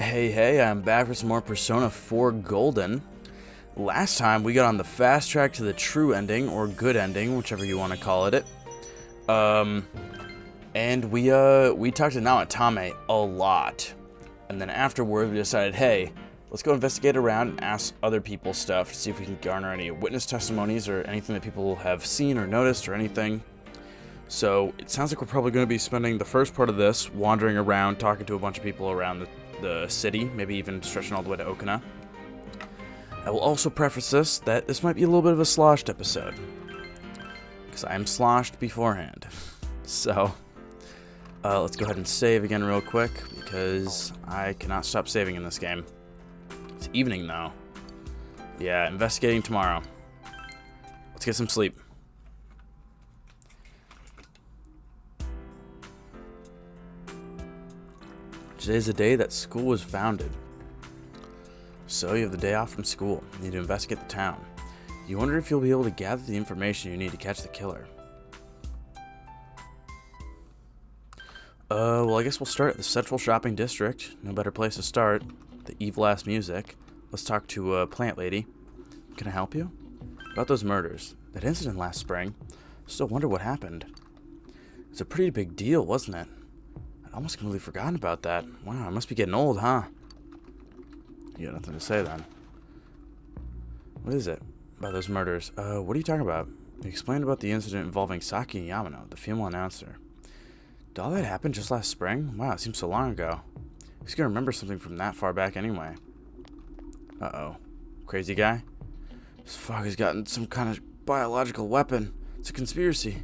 Hey, I'm back for some more Persona 4 Golden. Last time we got on the fast track to the true ending, or good ending, whichever you want to call it. And we talked to Naotame a lot. And then afterward we decided, hey, let's go investigate around and ask other people stuff to see if we can garner any witness testimonies or anything that people have seen or noticed or anything. So it sounds like we're probably going to be spending the first part of this wandering around, talking to a bunch of people around the city, maybe even stretching all the way to Okina. I will also preface that this might be a little bit of a sloshed episode, because I am sloshed beforehand. So, let's go ahead and save again real quick, because I cannot stop saving in this game. It's evening though. Yeah, investigating tomorrow. Let's get some sleep. Today's the day that school was founded. So you have the day off from school. You need to investigate the town. You wonder if you'll be able to gather the information you need to catch the killer. Well, I guess we'll start at the Central Shopping District. No better place to start. The evil-ass music. Let's talk to Plant Lady. Can I help you? About those murders. That incident last spring. Still wonder what happened. It's a pretty big deal, wasn't it? I'd almost completely forgotten about that. Wow, I must be getting old, huh? You got nothing to say then. What is it about those murders? What are you talking about? You explained about the incident involving Saki Yamano, the female announcer. Did all that happen just last spring? Wow, it seems so long ago. Who's gonna remember something from that far back anyway? Uh-oh. Crazy guy? This fuck has gotten some kind of biological weapon. It's a conspiracy.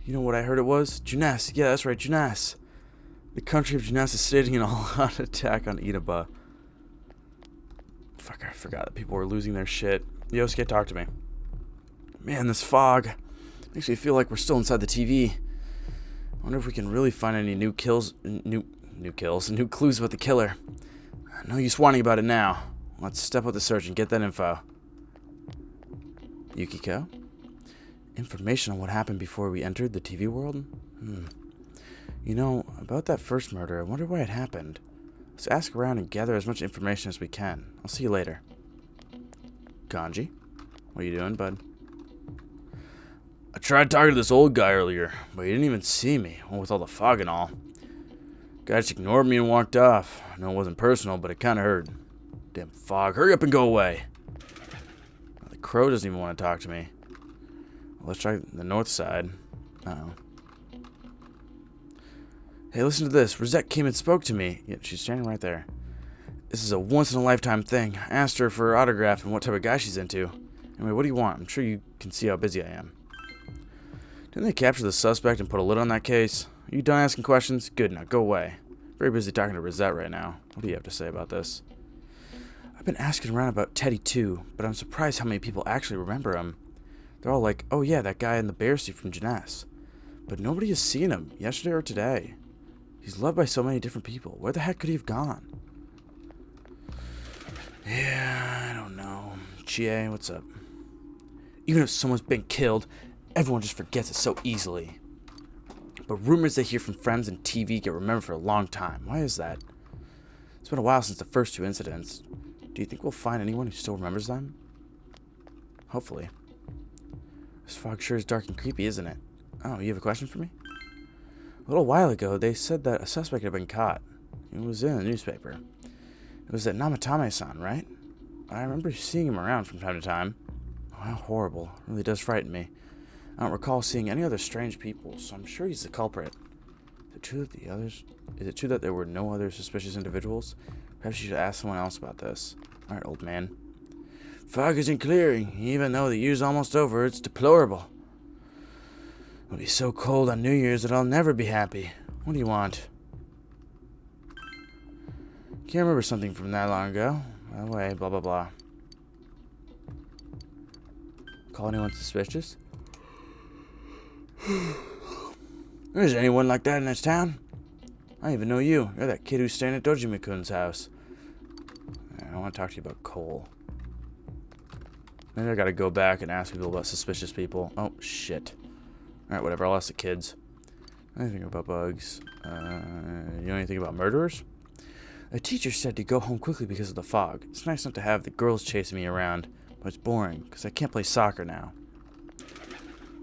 You know what I heard it was? Junes. Yeah, that's right, Junes. The country of Junes is staging an all-out attack on Inaba. Fuck, I forgot that people were losing their shit. Yosuke, talk to me. Man, this fog makes me feel like we're still inside the TV. I wonder if we can really find any new clues about the killer. No use whining about it now. Let's step up the search and get that info. Yukiko? Information on what happened before we entered the TV world? You know, about that first murder, I wonder why it happened. Let's ask around and gather as much information as we can. I'll see you later. Kanji? What are you doing, bud? I tried talking to this old guy earlier, but he didn't even see me, with all the fog and all. Guy just ignored me and walked off. I know it wasn't personal, but it kinda hurt. Damn fog, hurry up and go away. The crow doesn't even want to talk to me. Well, let's try the north side. Uh-oh. Hey, listen to this. Rosette came and spoke to me. Yeah, she's standing right there. This is a once-in-a-lifetime thing. I asked her for her autograph and what type of guy she's into. Anyway, what do you want? I'm sure you can see how busy I am. Didn't they capture the suspect and put a lid on that case? Are you done asking questions? Good, now go away. Very busy talking to Rosette right now. What do you have to say about this? I've been asking around about Teddy too, but I'm surprised how many people actually remember him. They're all like, oh yeah, that guy in the bear suit from Jeunesse. But nobody has seen him, yesterday or today. He's loved by so many different people. Where the heck could he have gone? Yeah, I don't know. Chie, what's up? Even if someone's been killed, everyone just forgets it so easily. But rumors they hear from friends and TV get remembered for a long time. Why is that? It's been a while since the first two incidents. Do you think we'll find anyone who still remembers them? Hopefully. This fog sure is dark and creepy, isn't it? Oh, you have a question for me? A little while ago, they said that a suspect had been caught. It was in the newspaper. It was that Namatame-san, right? I remember seeing him around from time to time. Oh, how horrible. It really does frighten me. I don't recall seeing any other strange people, so I'm sure he's the culprit. Is it true that there were no other suspicious individuals? Perhaps you should ask someone else about this. Alright, old man. Fog isn't clearing. Even though the year's almost over, it's deplorable. It'll be so cold on New Year's that I'll never be happy. What do you want? Can't remember something from that long ago. By the way, blah blah blah. Call anyone suspicious? Is anyone like that in this town? I don't even know you. You're that kid who's staying at Dojima-kun's house. I want to talk to you about Cole. Maybe I gotta go back and ask people about suspicious people. Oh, shit. Alright, whatever. I'll ask the kids. Anything about bugs? You know anything about murderers? A teacher said to go home quickly because of the fog. It's nice not to have the girls chasing me around, but it's boring because I can't play soccer now.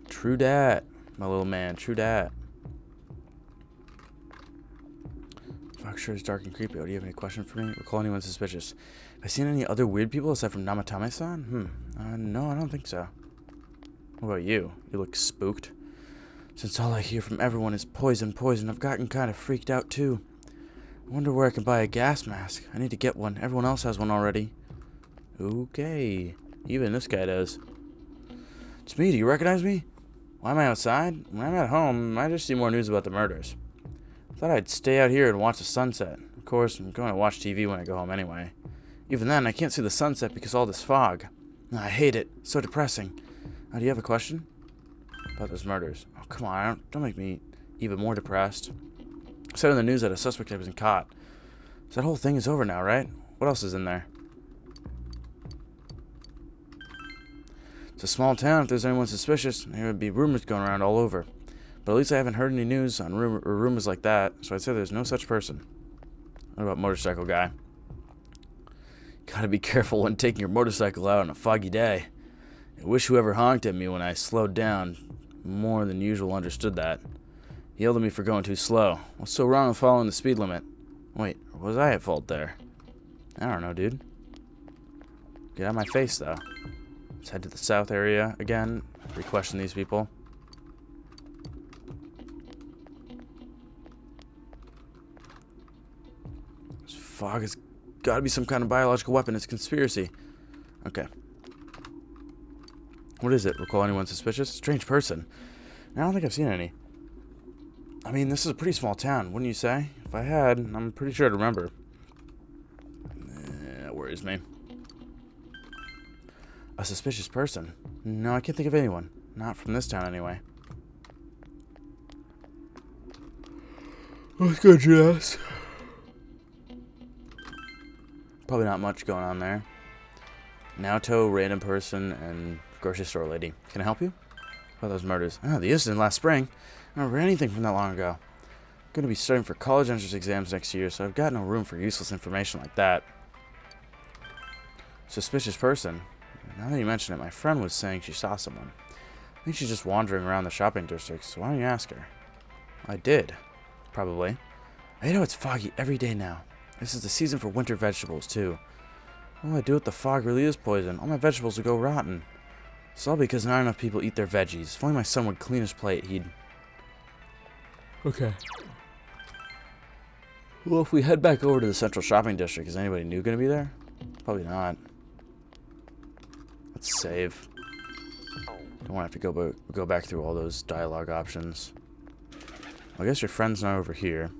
True dat, my little man, true dat. Fog sure is dark and creepy. Oh, do you have any question for me? Recall anyone suspicious? Have I seen any other weird people aside from Namatame-san? No, I don't think so. What about you? You look spooked. Since all I hear from everyone is poison, poison, I've gotten kind of freaked out too. I wonder where I can buy a gas mask. I need to get one. Everyone else has one already. Okay. Even this guy does. It's me. Do you recognize me? Why am I outside? When I'm at home, I just see more news about the murders. I thought I'd stay out here and watch the sunset. Of course, I'm going to watch TV when I go home anyway. Even then, I can't see the sunset because of all this fog. I hate it. It's so depressing. Do you have a question? About those murders. Oh, come on. Don't make me even more depressed. I said in the news that a suspect had been caught. So that whole thing is over now, right? What else is in there? It's a small town. If there's anyone suspicious, there would be rumors going around all over. But at least I haven't heard any news on rumors like that, so I'd say there's no such person. What about motorcycle guy? Gotta be careful when taking your motorcycle out on a foggy day. I wish whoever honked at me when I slowed down more than usual understood that. He yelled at me for going too slow. What's so wrong with following the speed limit? Wait, was I at fault there? I don't know, dude. Get out of my face, though. Let's head to the south area again. Re-question these people. This fog has got to be some kind of biological weapon. It's a conspiracy. Okay. What is it? Recall anyone suspicious? Strange person. I don't think I've seen any. I mean, this is a pretty small town, wouldn't you say? If I had, I'm pretty sure I'd remember. That worries me. A suspicious person? No, I can't think of anyone. Not from this town, anyway. Let's go, Jess. Probably not much going on there. Naoto, random person, and grocery store lady. Can I help you? About those murders. Oh, the incident last spring. I don't remember anything from that long ago. I'm going to be studying for college entrance exams next year, so I've got no room for useless information like that. Suspicious person. Now that you mention it, my friend was saying she saw someone. I think she's just wandering around the shopping district, so why don't you ask her? I did. Probably. I know it's foggy every day now. This is the season for winter vegetables, too. What will I do if the fog really is poison? All my vegetables will go rotten. It's all because not enough people eat their veggies. If only my son would clean his plate, he'd... Okay. Well, if we head back over to the central shopping district, is anybody new going to be there? Probably not. Let's save. Don't want to have to go back through all those dialogue options. Well, I guess your friend's not over here.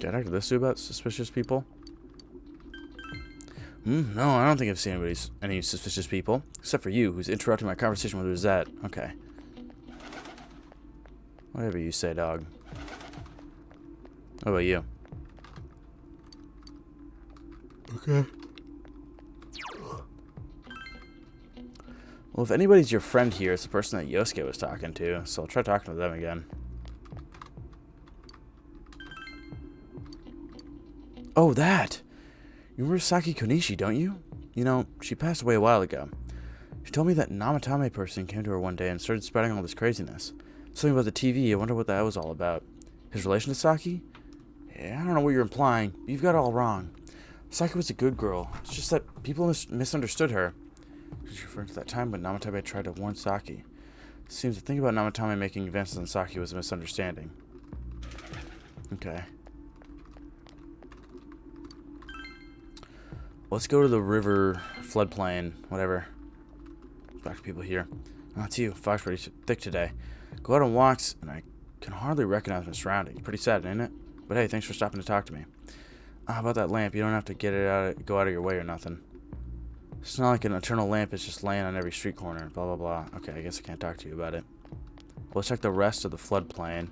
Did I talk to this dude about suspicious people? No, I don't think I've seen any suspicious people. Except for you, who's interrupting my conversation with Rosette. Okay. Whatever you say, dog. What about you? Okay. Well, if anybody's your friend here, it's the person that Yosuke was talking to, so I'll try talking to them again. Oh, that! You remember Saki Konishi, don't you? You know, she passed away a while ago. She told me that Namatame person came to her one day and started spreading all this craziness. Something about the TV, I wonder what that was all about. His relation to Saki? Yeah, I don't know what you're implying, but you've got it all wrong. Saki was a good girl. It's just that people misunderstood her. She's referring to that time when Namatame tried to warn Saki. It seems the thing about Namatame making advances on Saki was a misunderstanding. Okay. Let's go to the river, floodplain, whatever. Back to people here. Oh, it's you. Fog's pretty thick today. Go out on walks, and I can hardly recognize my surroundings. Pretty sad, ain't it? But hey, thanks for stopping to talk to me. About that lamp, you don't have to go out of your way or nothing. It's not like an eternal lamp is just laying on every street corner. Blah, blah, blah. Okay, I guess I can't talk to you about it. Well, let's check the rest of the floodplain.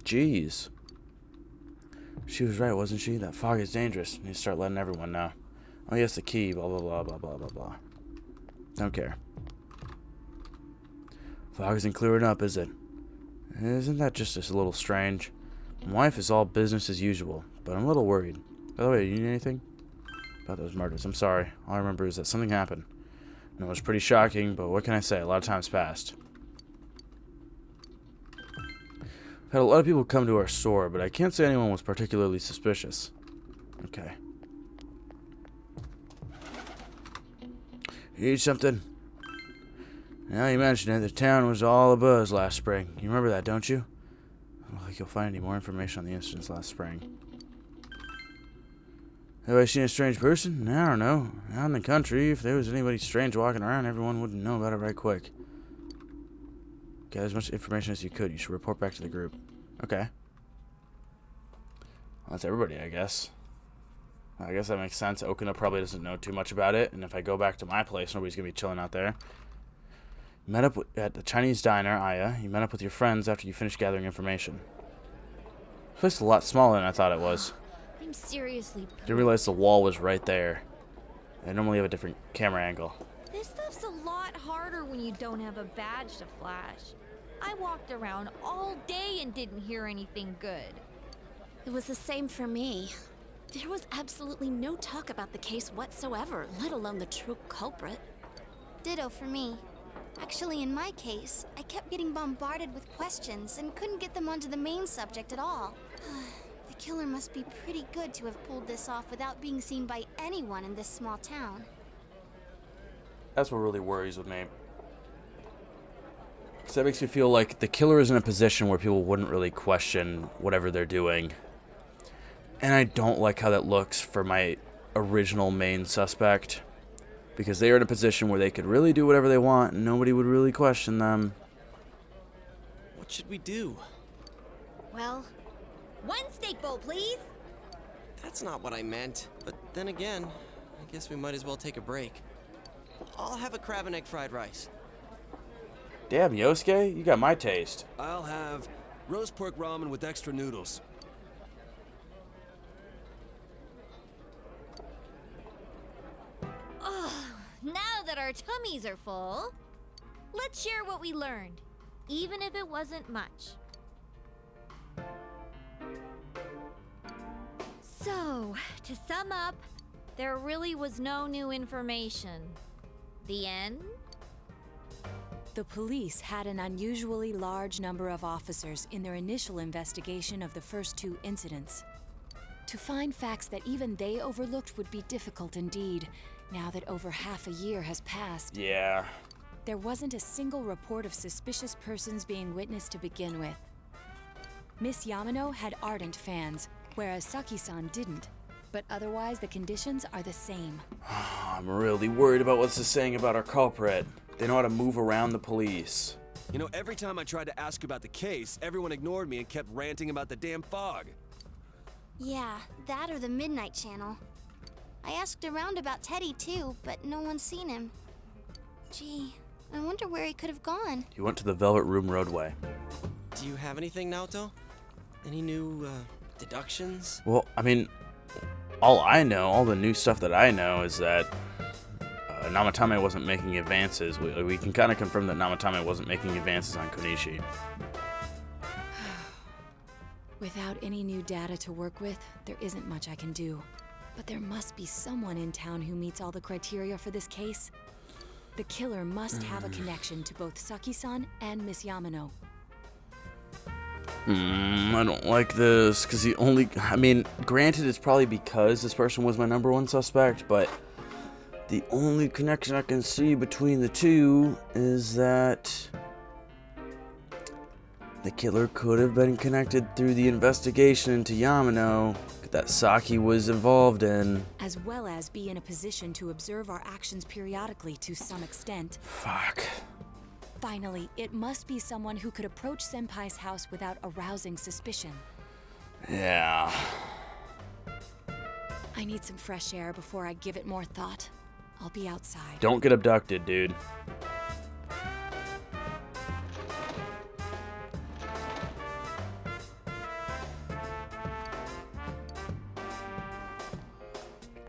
Jeez. She was right, wasn't she? That fog is dangerous. You need to start letting everyone know. Oh, yes, the key. Blah, blah, blah, blah, blah, blah, blah. Don't care. Fog isn't clearing up, is it? Isn't that just a little strange? My wife is all business as usual, but I'm a little worried. By the way, you need anything? About those murders. I'm sorry. All I remember is that something happened. No, it was pretty shocking, but what can I say? A lot of time's passed. I've had a lot of people come to our store, but I can't say anyone was particularly suspicious. Okay. You need something? Now you mention it, the town was all abuzz last spring. You remember that, don't you? I don't think you'll find any more information on the incidents last spring. Have I seen a strange person? I don't know. Out in the country, if there was anybody strange walking around, everyone would know about it right quick. Get as much information as you could. You should report back to the group. Okay. Well, that's everybody, I guess. I guess that makes sense. Okina probably doesn't know too much about it, and if I go back to my place, nobody's going to be chilling out there. You met up at the Chinese diner, Aya. You met up with your friends after you finished gathering information. This place is a lot smaller than I thought it was. I'm seriously... Didn't realize the wall was right there. I normally have a different camera angle. This stuff's a lot harder when you don't have a badge to flash. I walked around all day and didn't hear anything good. It was the same for me. There was absolutely no talk about the case whatsoever, let alone the true culprit. Ditto for me. Actually, in my case, I kept getting bombarded with questions and couldn't get them onto the main subject at all. The killer must be pretty good to have pulled this off without being seen by anyone in this small town. That's what really worries with me. Because that makes me feel like the killer is in a position where people wouldn't really question whatever they're doing. And I don't like how that looks for my original main suspect. Because they are in a position where they could really do whatever they want and nobody would really question them. What should we do? Well, one steak bowl, please. That's not what I meant. But then again, I guess we might as well take a break. I'll have a crab and egg fried rice. Damn, Yosuke, you got my taste. I'll have roast pork ramen with extra noodles. Now that our tummies are full, let's share what we learned, even if it wasn't much. So, to sum up, there really was no new information. The end? The police had an unusually large number of officers in their initial investigation of the first two incidents. To find facts that even they overlooked would be difficult indeed, now that over half a year has passed. Yeah. There wasn't a single report of suspicious persons being witnessed to begin with. Miss Yamano had ardent fans, whereas Saki-san didn't. But otherwise, the conditions are the same. I'm really worried about what this is saying about our culprit. They know how to move around the police. You know, every time I tried to ask about the case, everyone ignored me and kept ranting about the damn fog. Yeah, that or the Midnight Channel. I asked around about Teddy too, but no one's seen him. Gee, I wonder where he could have gone. He went to the Velvet Room Roadway. Do you have anything, Naoto? Any new, deductions? Well, I mean, all the new stuff that I know is that Namatame wasn't making advances. We can kind of confirm that Namatame wasn't making advances on Konishi. Without any new data to work with, there isn't much I can do. But there must be someone in town who meets all the criteria for this case. The killer must have a connection to both Saki-san and Miss Yamano. I don't like this, because granted, it's probably because this person was my number one suspect, but the only connection I can see between the two is that the killer could have been connected through the investigation into Yamano that Saki was involved in. As well as be in a position to observe our actions periodically to some extent. Fuck. Finally, it must be someone who could approach Senpai's house without arousing suspicion. Yeah. I need some fresh air before I give it more thought. I'll be outside. Don't get abducted, dude.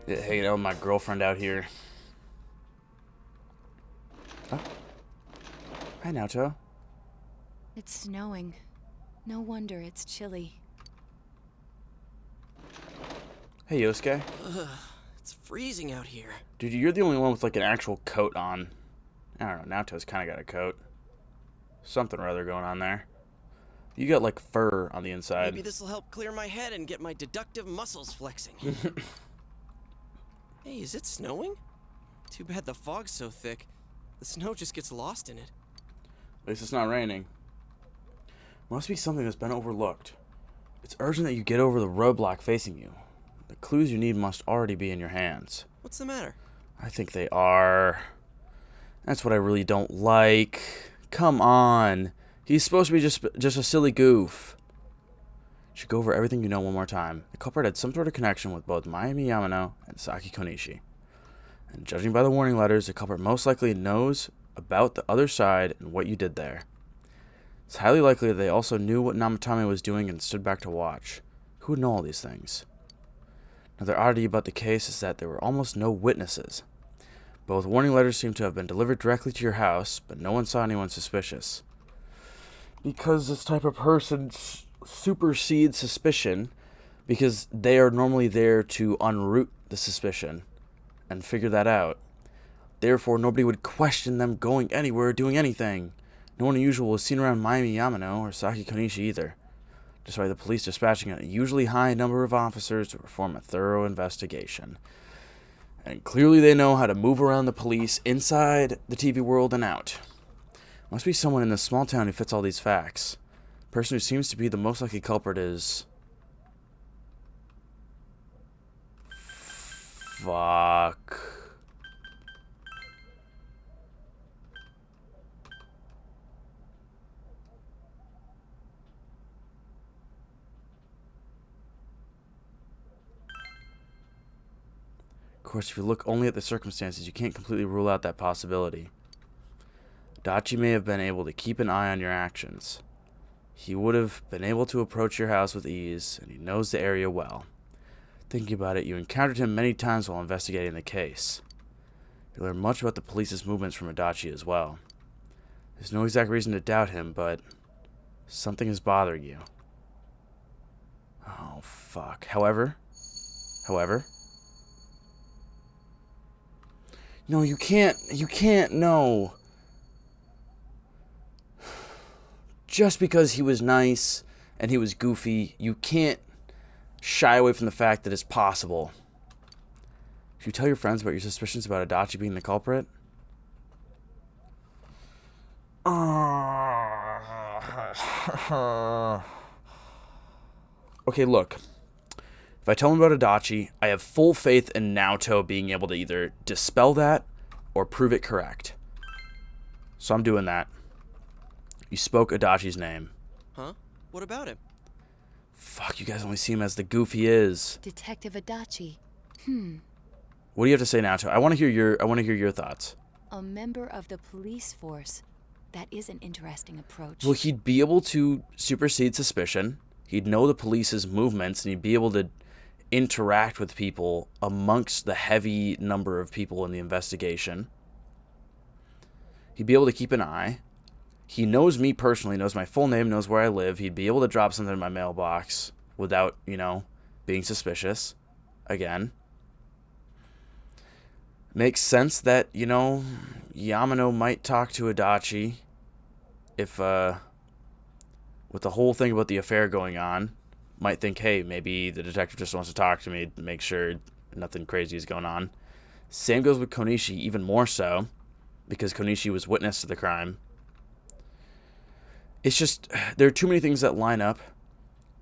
Hanging out with my girlfriend out here. Oh. Hi, Naoto. It's snowing. No wonder it's chilly. Hey, Yosuke. It's freezing out here. Dude, you're the only one with like an actual coat on. I don't know, Naoto's kind of got a coat. Something or other going on there. You got like fur on the inside. Maybe this will help clear my head and get my deductive muscles flexing. Hey, is it snowing? Too bad the fog's so thick. The snow just gets lost in it. At least it's not raining. Must be something that's been overlooked. It's urgent that you get over the roadblock facing you. The clues you need must already be in your hands. What's the matter? I think they are. That's what I really don't like. Come on. He's supposed to be just a silly goof. You should go over everything you know one more time. The culprit had some sort of connection with both Mayumi Yamano and Saki Konishi. And judging by the warning letters, the culprit most likely knows about the other side and what you did there. It's highly likely that they also knew what Namatame was doing and stood back to watch. Who would know all these things? Another oddity about the case is that there were almost no witnesses. Both warning letters seem to have been delivered directly to your house, but no one saw anyone suspicious. Because this type of person supersedes suspicion, because they are normally there to unroot the suspicion and figure that out. Therefore, nobody would question them going anywhere or doing anything. No one unusual was seen around Mayumi Yamano or Saki Konishi either, despite the police dispatching an unusually high number of officers to perform a thorough investigation. And clearly they know how to move around the police inside the TV world and out. Must be someone in this small town who fits all these facts. The person who seems to be the most likely culprit is... Fuck. Of course, if you look only at the circumstances, you can't completely rule out that possibility. Adachi may have been able to keep an eye on your actions. He would have been able to approach your house with ease, and he knows the area well. Thinking about it, you encountered him many times while investigating the case. You learned much about the police's movements from Adachi as well. There's no exact reason to doubt him, but something is bothering you. Oh, fuck. However... No, you can't, no. Just because he was nice and he was goofy, you can't shy away from the fact that it's possible. Should you tell your friends about your suspicions about Adachi being the culprit? Okay, look. If I tell him about Adachi, I have full faith in Naoto being able to either dispel that or prove it correct. So I'm doing that. You spoke Adachi's name. Huh? What about him? Fuck, you guys only see him as the goof he is. Detective Adachi. What do you have to say, Naoto? I want to hear your thoughts. A member of the police force. That is an interesting approach. Well, he'd be able to supersede suspicion. He'd know the police's movements, and he'd be able to interact with people amongst the heavy number of people in the investigation. He'd be able to keep an eye. He knows me personally, knows my full name, knows where I live. He'd be able to drop something in my mailbox without, being suspicious. Again. Makes sense that, Yamano might talk to Adachi if, with the whole thing about the affair going on, might think, hey, maybe the detective just wants to talk to me to make sure nothing crazy is going on. Same goes with Konishi, even more so, because Konishi was witness to the crime. It's just, there are too many things that line up,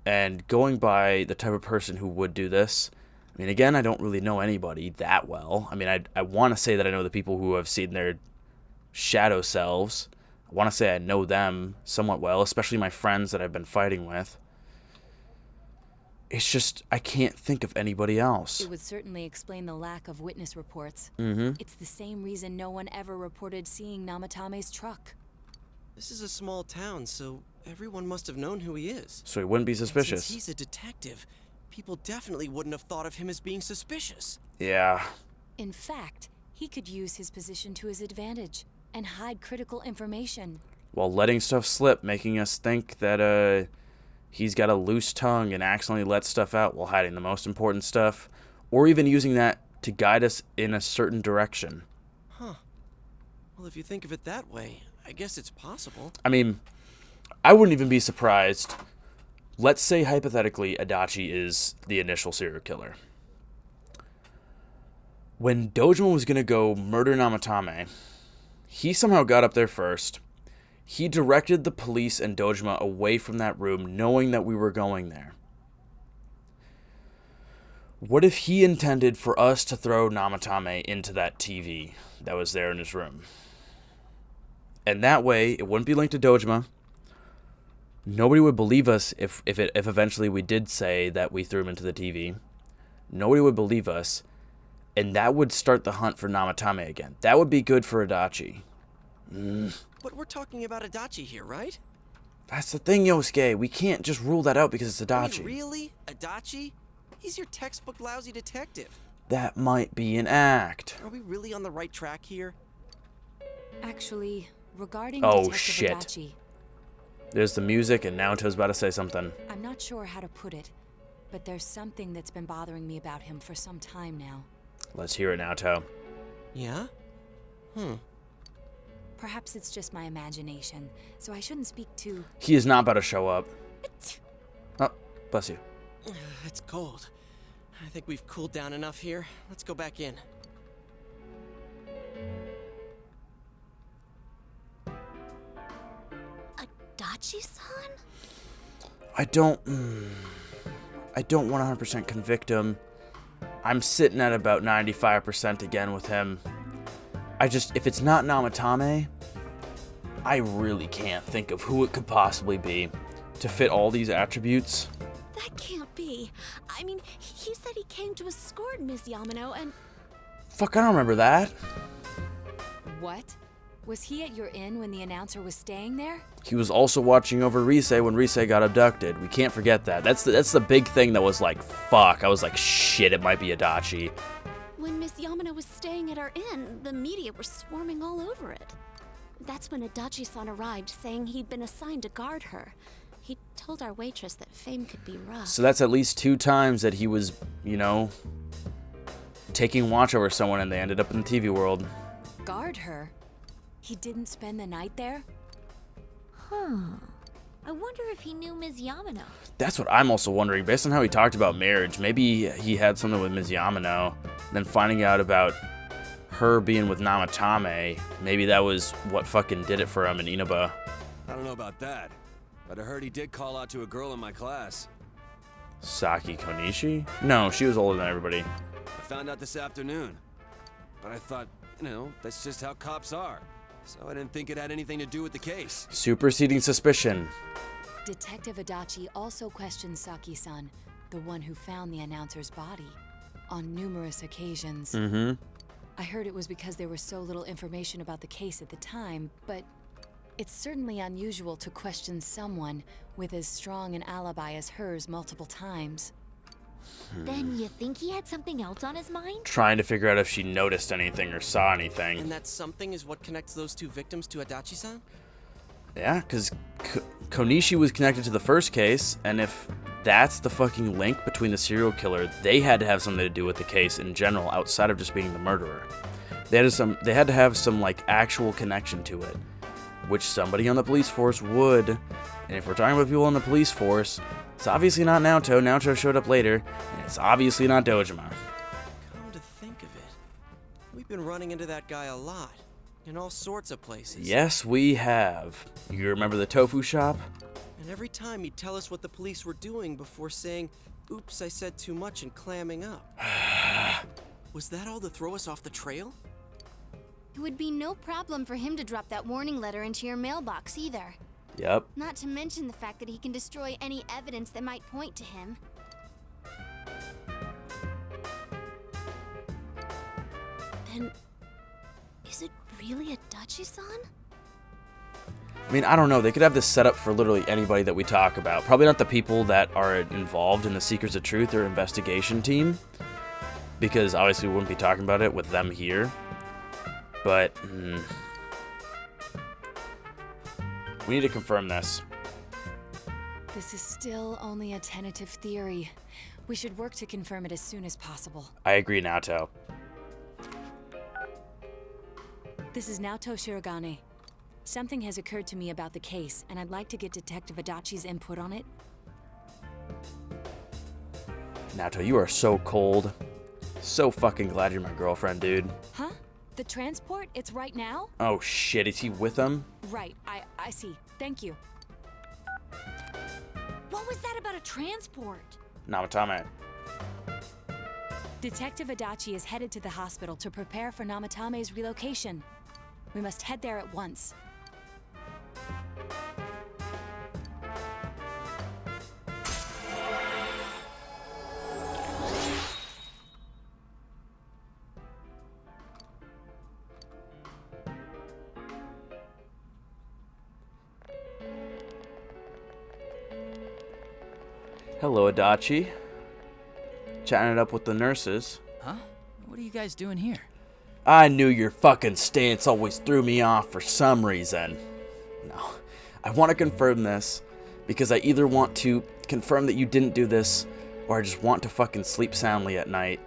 and going by the type of person who would do this, I mean, again, I don't really know anybody that well. I mean, I want to say that I know the people who have seen their shadow selves. I want to say I know them somewhat well, especially my friends that I've been fighting with. It's just, I can't think of anybody else. It would certainly explain the lack of witness reports. Mm-hmm. It's the same reason no one ever reported seeing Namatame's truck. This is a small town, so everyone must have known who he is. So he wouldn't be And suspicious. since he's a detective, people definitely wouldn't have thought of him as being suspicious. Yeah. In fact, he could use his position to his advantage and hide critical information. while letting stuff slip, making us think that he's got a loose tongue and accidentally lets stuff out while hiding the most important stuff, or even using that to guide us in a certain direction. Huh. Well, if you think of it that way, I guess it's possible. I mean, I wouldn't even be surprised. Let's say, hypothetically, Adachi is the initial serial killer. When Dojima was going to go murder Namatame, he somehow got up there first. He directed the police and Dojima away from that room, knowing that we were going there. What if he intended for us to throw Namatame into that TV that was there in his room? And that way, it wouldn't be linked to Dojima. Nobody would believe us if eventually we did say that we threw him into the TV. Nobody would believe us. And that would start the hunt for Namatame again. That would be good for Adachi. But we're talking about Adachi here, right? That's the thing, Yosuke. We can't just rule that out because it's Adachi. I mean, really? Adachi? He's your textbook lousy detective. That might be an act. Are we really on the right track here? Actually, regarding Oh, Detective shit. Adachi, There's the music, and Naoto's about to say something. I'm not sure how to put it, but there's something that's been bothering me about him for some time now. Let's hear it, Naoto. Yeah? Perhaps it's just my imagination, so I shouldn't speak too... He is not about to show up. Oh, bless you. It's cold. I think we've cooled down enough here. Let's go back in. Adachi-san? I don't 100% convict him. I'm sitting at about 95% again with him. If it's not Namatame, I really can't think of who it could possibly be to fit all these attributes. That can't be. I mean, he said he came to escort Miss Yamano and... Fuck, I don't remember that. What? Was he at your inn when the announcer was staying there? He was also watching over Rise when Rise got abducted. We can't forget that. That's the big thing that was like, fuck. I was like, shit, it might be Adachi. When Miss Yamano was staying at our inn, the media were swarming all over it. That's when Adachi-san arrived, saying he'd been assigned to guard her. He told our waitress that fame could be rough. So that's at least 2 times that he was, taking watch over someone and they ended up in the TV world. Guard her? He didn't spend the night there? I wonder if he knew Ms. Yamano. That's what I'm also wondering. Based on how he talked about marriage, maybe he had something with Ms. Yamano. Then finding out about her being with Namatame, maybe that was what fucking did it for him in Inaba. I don't know about that, but I heard he did call out to a girl in my class. Saki Konishi? No, she was older than everybody. I found out this afternoon. But I thought, that's just how cops are. So I didn't think it had anything to do with the case. Superseding suspicion. Detective Adachi also questioned Saki-san, the one who found the announcer's body, on numerous occasions. I heard it was because there was so little information about the case at the time, but it's certainly unusual to question someone with as strong an alibi as hers multiple times. Then you think he had something else on his mind? Trying to figure out if she noticed anything or saw anything. And that something is what connects those 2 victims to Adachi-san? Yeah, because Konishi was connected to the first case, and if that's the fucking link between the serial killer, they had to have something to do with the case in general, outside of just being the murderer. They had to have some like actual connection to it, which somebody on the police force would. And if we're talking about people on the police force, it's obviously not Naoto. Naoto showed up later, and it's obviously not Dojima. Come to think of it, we've been running into that guy a lot, in all sorts of places. Yes, we have. You remember the tofu shop? And every time he'd tell us what the police were doing before saying, "Oops, I said too much," and clamming up. Was that all to throw us off the trail? It would be no problem for him to drop that warning letter into your mailbox either. Yep. Not to mention the fact that he can destroy any evidence that might point to him. Then, is it really Adachi-san? I mean, I don't know. They could have this set up for literally anybody that we talk about. Probably not the people that are involved in the Seekers of Truth or investigation team, because obviously we wouldn't be talking about it with them here. But We need to confirm this. This is still only a tentative theory. We should work to confirm it as soon as possible. I agree, Naoto. This is Naoto Shirogane. Something has occurred to me about the case, and I'd like to get Detective Adachi's input on it. Naoto, you are so cold. So fucking glad you're my girlfriend, dude. Huh? The transport? It's right now? Oh shit, is he with him? Right, I see. Thank you. What was that about a transport? Namatame. Detective Adachi is headed to the hospital to prepare for Namatame's relocation. We must head there at once. Hello, Adachi. Chatting it up with the nurses. Huh? What are you guys doing here? I knew your fucking stance always threw me off for some reason. No, I want to confirm this because I either want to confirm that you didn't do this or I just want to fucking sleep soundly at night.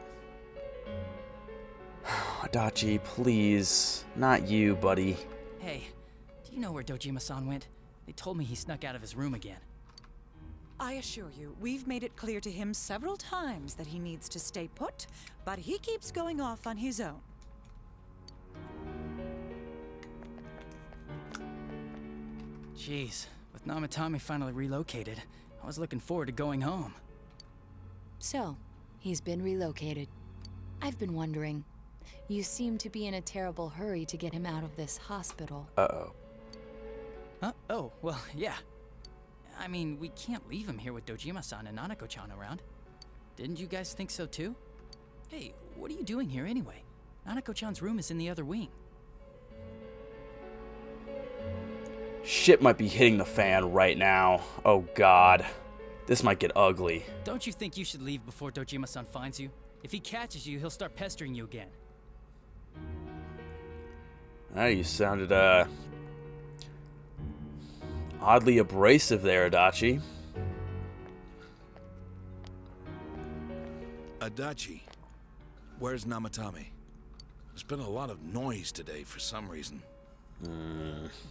Adachi, please. Not you, buddy. Hey, do you know where Dojima-san went? They told me he snuck out of his room again. I assure you, we've made it clear to him several times that he needs to stay put, but he keeps going off on his own. Jeez, with Namatame finally relocated, I was looking forward to going home. So, he's been relocated. I've been wondering. You seem to be in a terrible hurry to get him out of this hospital. Uh-oh. Huh? Oh, well, yeah. I mean, we can't leave him here with Dojima-san and Nanako-chan around. Didn't you guys think so too? Hey, what are you doing here anyway? Nanako-chan's room is in the other wing. Shit might be hitting the fan right now. Oh god. This might get ugly. Don't you think you should leave before Dojima-san finds you? If he catches you, he'll start pestering you again. You sounded, oddly abrasive there, Adachi. Adachi, where's Namatame? There's been a lot of noise today for some reason.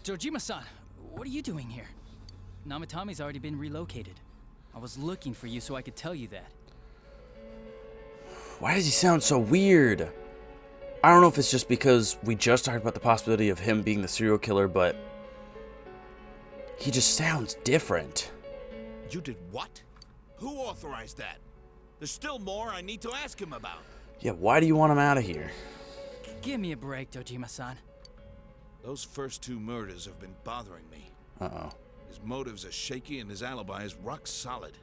Dojima-san, what are you doing here? Namatame's already been relocated. I was looking for you so I could tell you that. Why does he sound so weird? I don't know if it's just because we just talked about the possibility of him being the serial killer, but he just sounds different. You did what? Who authorized that? There's still more I need to ask him about. Yeah, why do you want him out of here? Give me a break, Dojima-san. Those first two murders have been bothering me. Uh-oh. His motives are shaky and his alibi is rock solid.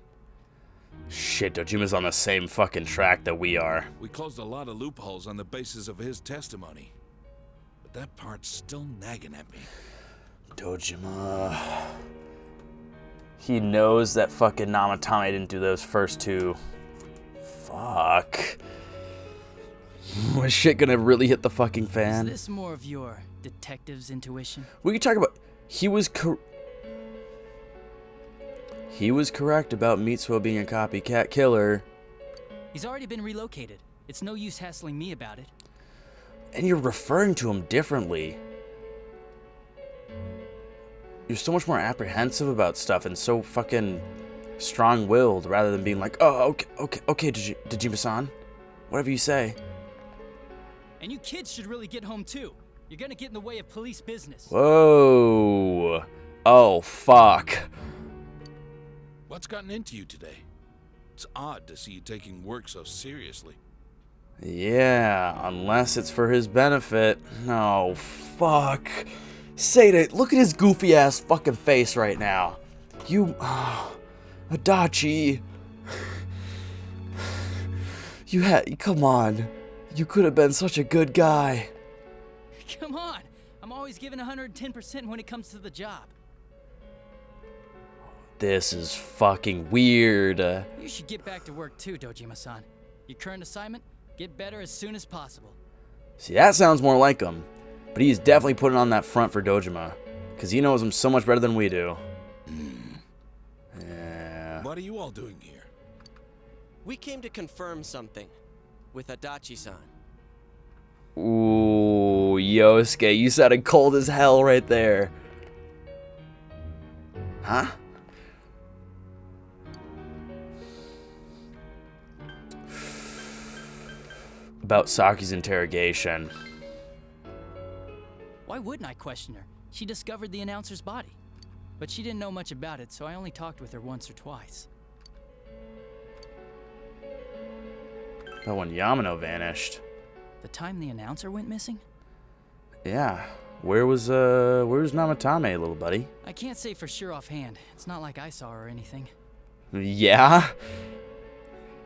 Shit, Dojima's on the same fucking track that we are. We closed a lot of loopholes on the basis of his testimony. But that part's still nagging at me. Dojima. He knows that fucking Namatame didn't do those first two. Fuck. Was shit gonna really hit the fucking fan? Is this more of your detective's intuition? We could talk about... He was correct about Mitsuo being a copycat killer. He's already been relocated. It's no use hassling me about it. And you're referring to him differently. You're so much more apprehensive about stuff and so fucking strong-willed rather than being like, oh, okay, Dojima-san. Whatever you say. And you kids should really get home too. You're gonna get in the way of police business. Whoa. Oh, fuck. What's gotten into you today? It's odd to see you taking work so seriously. Yeah, unless it's for his benefit. No, fuck. Seda, look at his goofy ass fucking face right now. You... Adachi. Come on. You could have been such a good guy. Come on. I'm always giving 110% when it comes to the job. This is fucking weird. You should get back to work too, Dojima-san. Your current assignment? Get better as soon as possible. See, that sounds more like him. But he's definitely putting on that front for Dojima. Because he knows him so much better than we do. Yeah. What are you all doing here? We came to confirm something with Adachi-san. Ooh, Yosuke, you sounded cold as hell right there. Huh? About Saki's interrogation. Why wouldn't I question her? She discovered the announcer's body. But she didn't know much about it, so I only talked with her once or twice. But when Yamano vanished. The time the announcer went missing? Yeah. Where was Namatame, little buddy? I can't say for sure offhand. It's not like I saw her or anything. Yeah?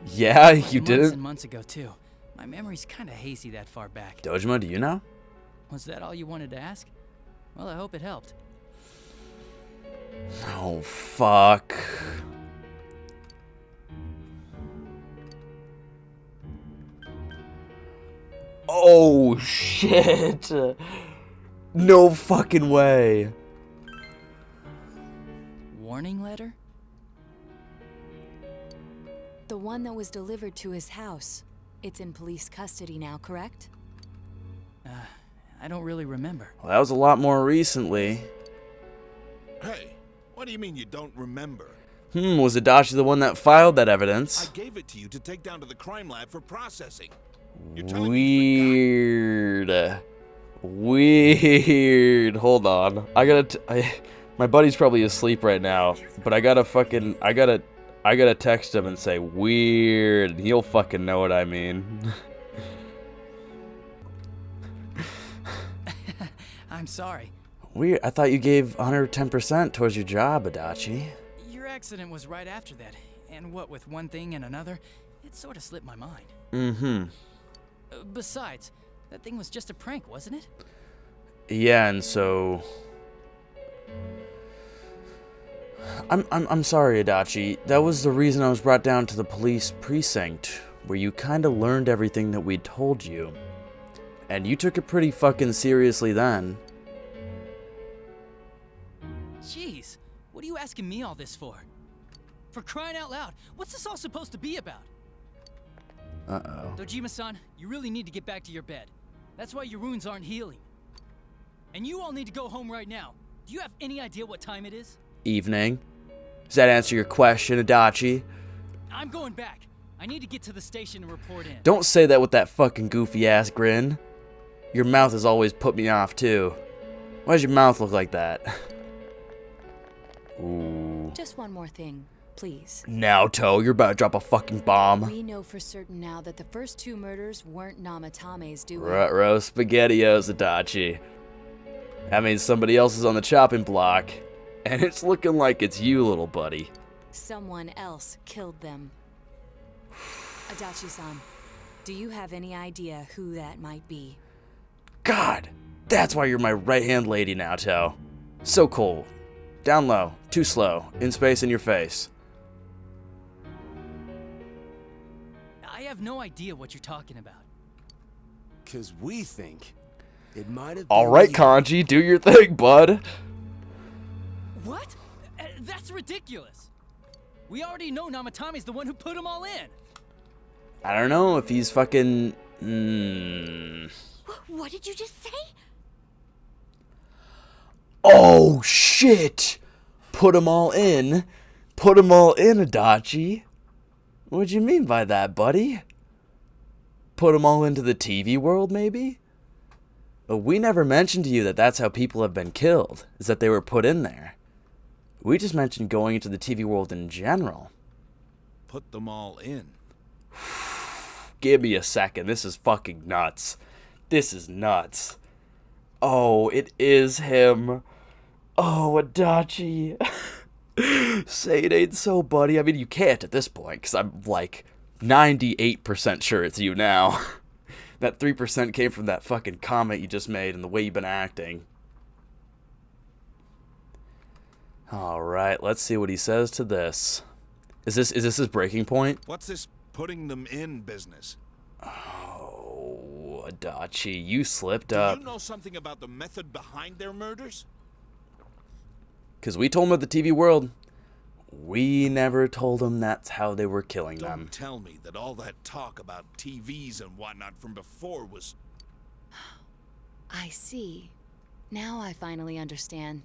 Yeah, you Months and didn't? months ago, too. My memory's kind of hazy that far back. Dojima, do you know? Was that all you wanted to ask? Well, I hope it helped. Oh, fuck. Oh, shit. No fucking way. Warning letter? The one that was delivered to his house. It's in police custody now, correct? I don't really remember. Well, that was a lot more recently. Hey, what do you mean you don't remember? Was Adachi the one that filed that evidence? I gave it to you to take down to the crime lab for processing. You're telling me you forgot? Weird. Hold on. My buddy's probably asleep right now, but I gotta text him and say weird, and he'll fucking know what I mean. I'm sorry. Weird. I thought you gave 110% towards your job, Adachi. Your accident was right after that, and what with one thing and another, it sort of slipped my mind. Mm-hmm. Besides, that thing was just a prank, wasn't it? Yeah, and so I'm sorry, Adachi. That was the reason I was brought down to the police precinct, where you kind of learned everything that we'd told you. And you took it pretty fucking seriously then. Jeez, what are you asking me all this for? For crying out loud, what's this all supposed to be about? Uh-oh. Dojima-san, you really need to get back to your bed. That's why your wounds aren't healing. And you all need to go home right now. Do you have any idea what time it is? Evening. Does that answer your question, Adachi? I'm going back. I need to get to the station and report in. Don't say that with that fucking goofy-ass grin. Your mouth has always put me off, too. Why does your mouth look like that? Ooh. Just one more thing, please. Naoto, you're about to drop a fucking bomb. We know for certain now that the first two murders weren't Namatame's doing. Ruh-roh SpaghettiOs, Adachi. That means somebody else is on the chopping block. And it's looking like it's you, little buddy. Someone else killed them. Adachi-san, do you have any idea who that might be? God, that's why you're my right-hand lady, Naoto. So cool. Down low, too slow, in space, in your face. I have no idea what you're talking about. 'Cause we think it might have All been right, you. Kanji, do your thing, bud. What? That's ridiculous. We already know Namatame's the one who put them all in. I don't know if he's fucking... What did you just say? Oh, shit! Put them all in. Put them all in, Adachi. What'd you mean by that, buddy? Put them all into the TV world, maybe? We never mentioned to you that that's how people have been killed, is that they were put in there. We just mentioned going into the TV world in general. Put them all in. Give me a second. This is fucking nuts. This is nuts. Oh, it is him. Oh, Adachi. Say it ain't so, buddy. I mean, you can't at this point, because I'm like 98% sure it's you now. That 3% came from that fucking comment you just made and the way you've been acting. Alright, let's see what he says to this. Is this his breaking point? What's this putting them in business? Oh, Adachi, you slipped Do up. you know something about the method behind their murders? Because we told them at the TV world, we never told them that's how they were killing them. Don't tell me that all that talk about TVs and whatnot from before was... I see. Now I finally understand.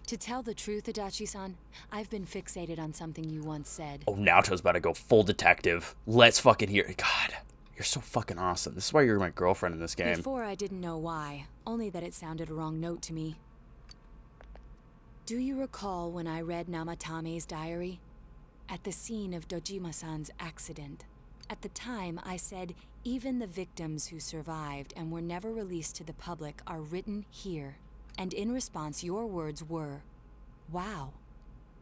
To tell the truth, Adachi-san, I've been fixated on something you once said. Oh, Naoto's about to go full detective. Let's fucking hear it. God, you're so fucking awesome. This is why you're my girlfriend in this game. Before I didn't know why, only that it sounded a wrong note to me. Do you recall when I read Namatame's diary? At the scene of Dojima-san's accident. At the time, I said, even the victims who survived and were never released to the public are written here. And in response, your words were, wow,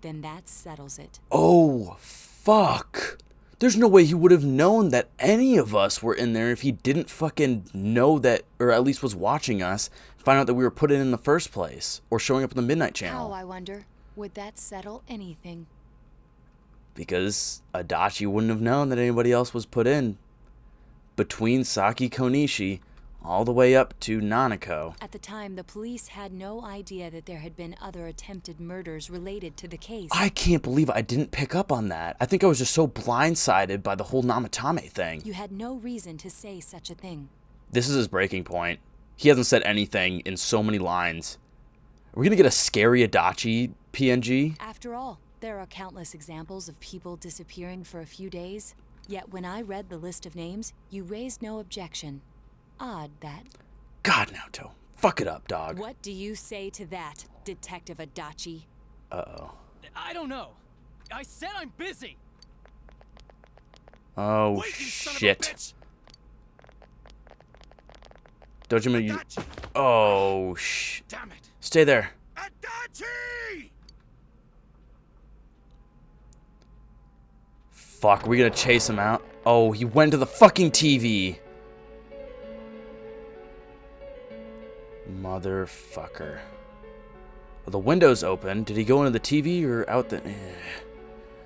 then that settles it. Oh, fuck. There's no way he would have known that any of us were in there if he didn't fucking know that, or at least was watching us, find out that we were put in the first place, or showing up on the Midnight Channel. How, I wonder, would that settle anything? Because Adachi wouldn't have known that anybody else was put in. Between Saki Konishi, all the way up to Nanako. At the time, the police had no idea that there had been other attempted murders related to the case. I can't believe I didn't pick up on that. I think I was just so blindsided by the whole Namatame thing. You had no reason to say such a thing. This is his breaking point. He hasn't said anything in so many lines. Are we gonna get a scary Adachi PNG? After all, there are countless examples of people disappearing for a few days. Yet when I read the list of names, you raised no objection. Odd that. God, Naoto. Fuck it up, dog. What do you say to that, Detective Adachi? Uh-oh. I don't know. I said I'm busy. Oh, Wait, you son of a shit. bitch! Dojima, you... Adachi! Oh, Damn it! Stay there. Adachi! Fuck, we gonna chase him out? Oh, he went to the fucking TV. Motherfucker. Well, the window's open. Did he go into the TV or out the...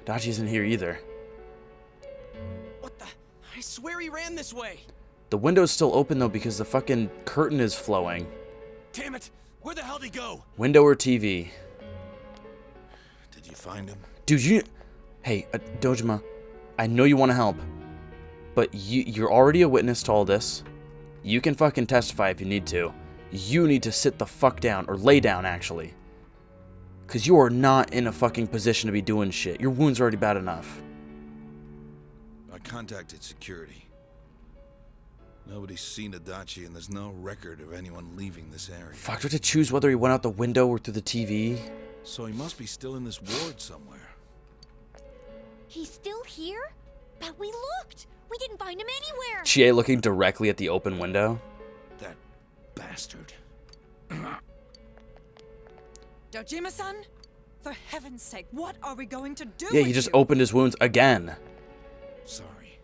Dachi isn't here either. What the? I swear he ran this way. The window's still open, though, because the fucking curtain is flowing. Damn it! Where the hell'd he go? Window or TV? Did you find him? Dude, you... Hey, Dojima, I know you want to help, but you're already a witness to all this. You can fucking testify if you need to. You need to sit the fuck down, or lay down, actually. Because you are not in a fucking position to be doing shit. Your wound's already bad enough. I contacted security. Nobody's seen Adachi, and there's no record of anyone leaving this area. Fuck, do I have to choose whether he went out the window or through the TV? So he must be still in this ward somewhere. He's still here? But we looked. We didn't find him anywhere. Chie looking directly at the open window. That bastard. Dojima-san? For heaven's sake, what are we going to do Yeah, with he just you? opened his wounds again. Sorry.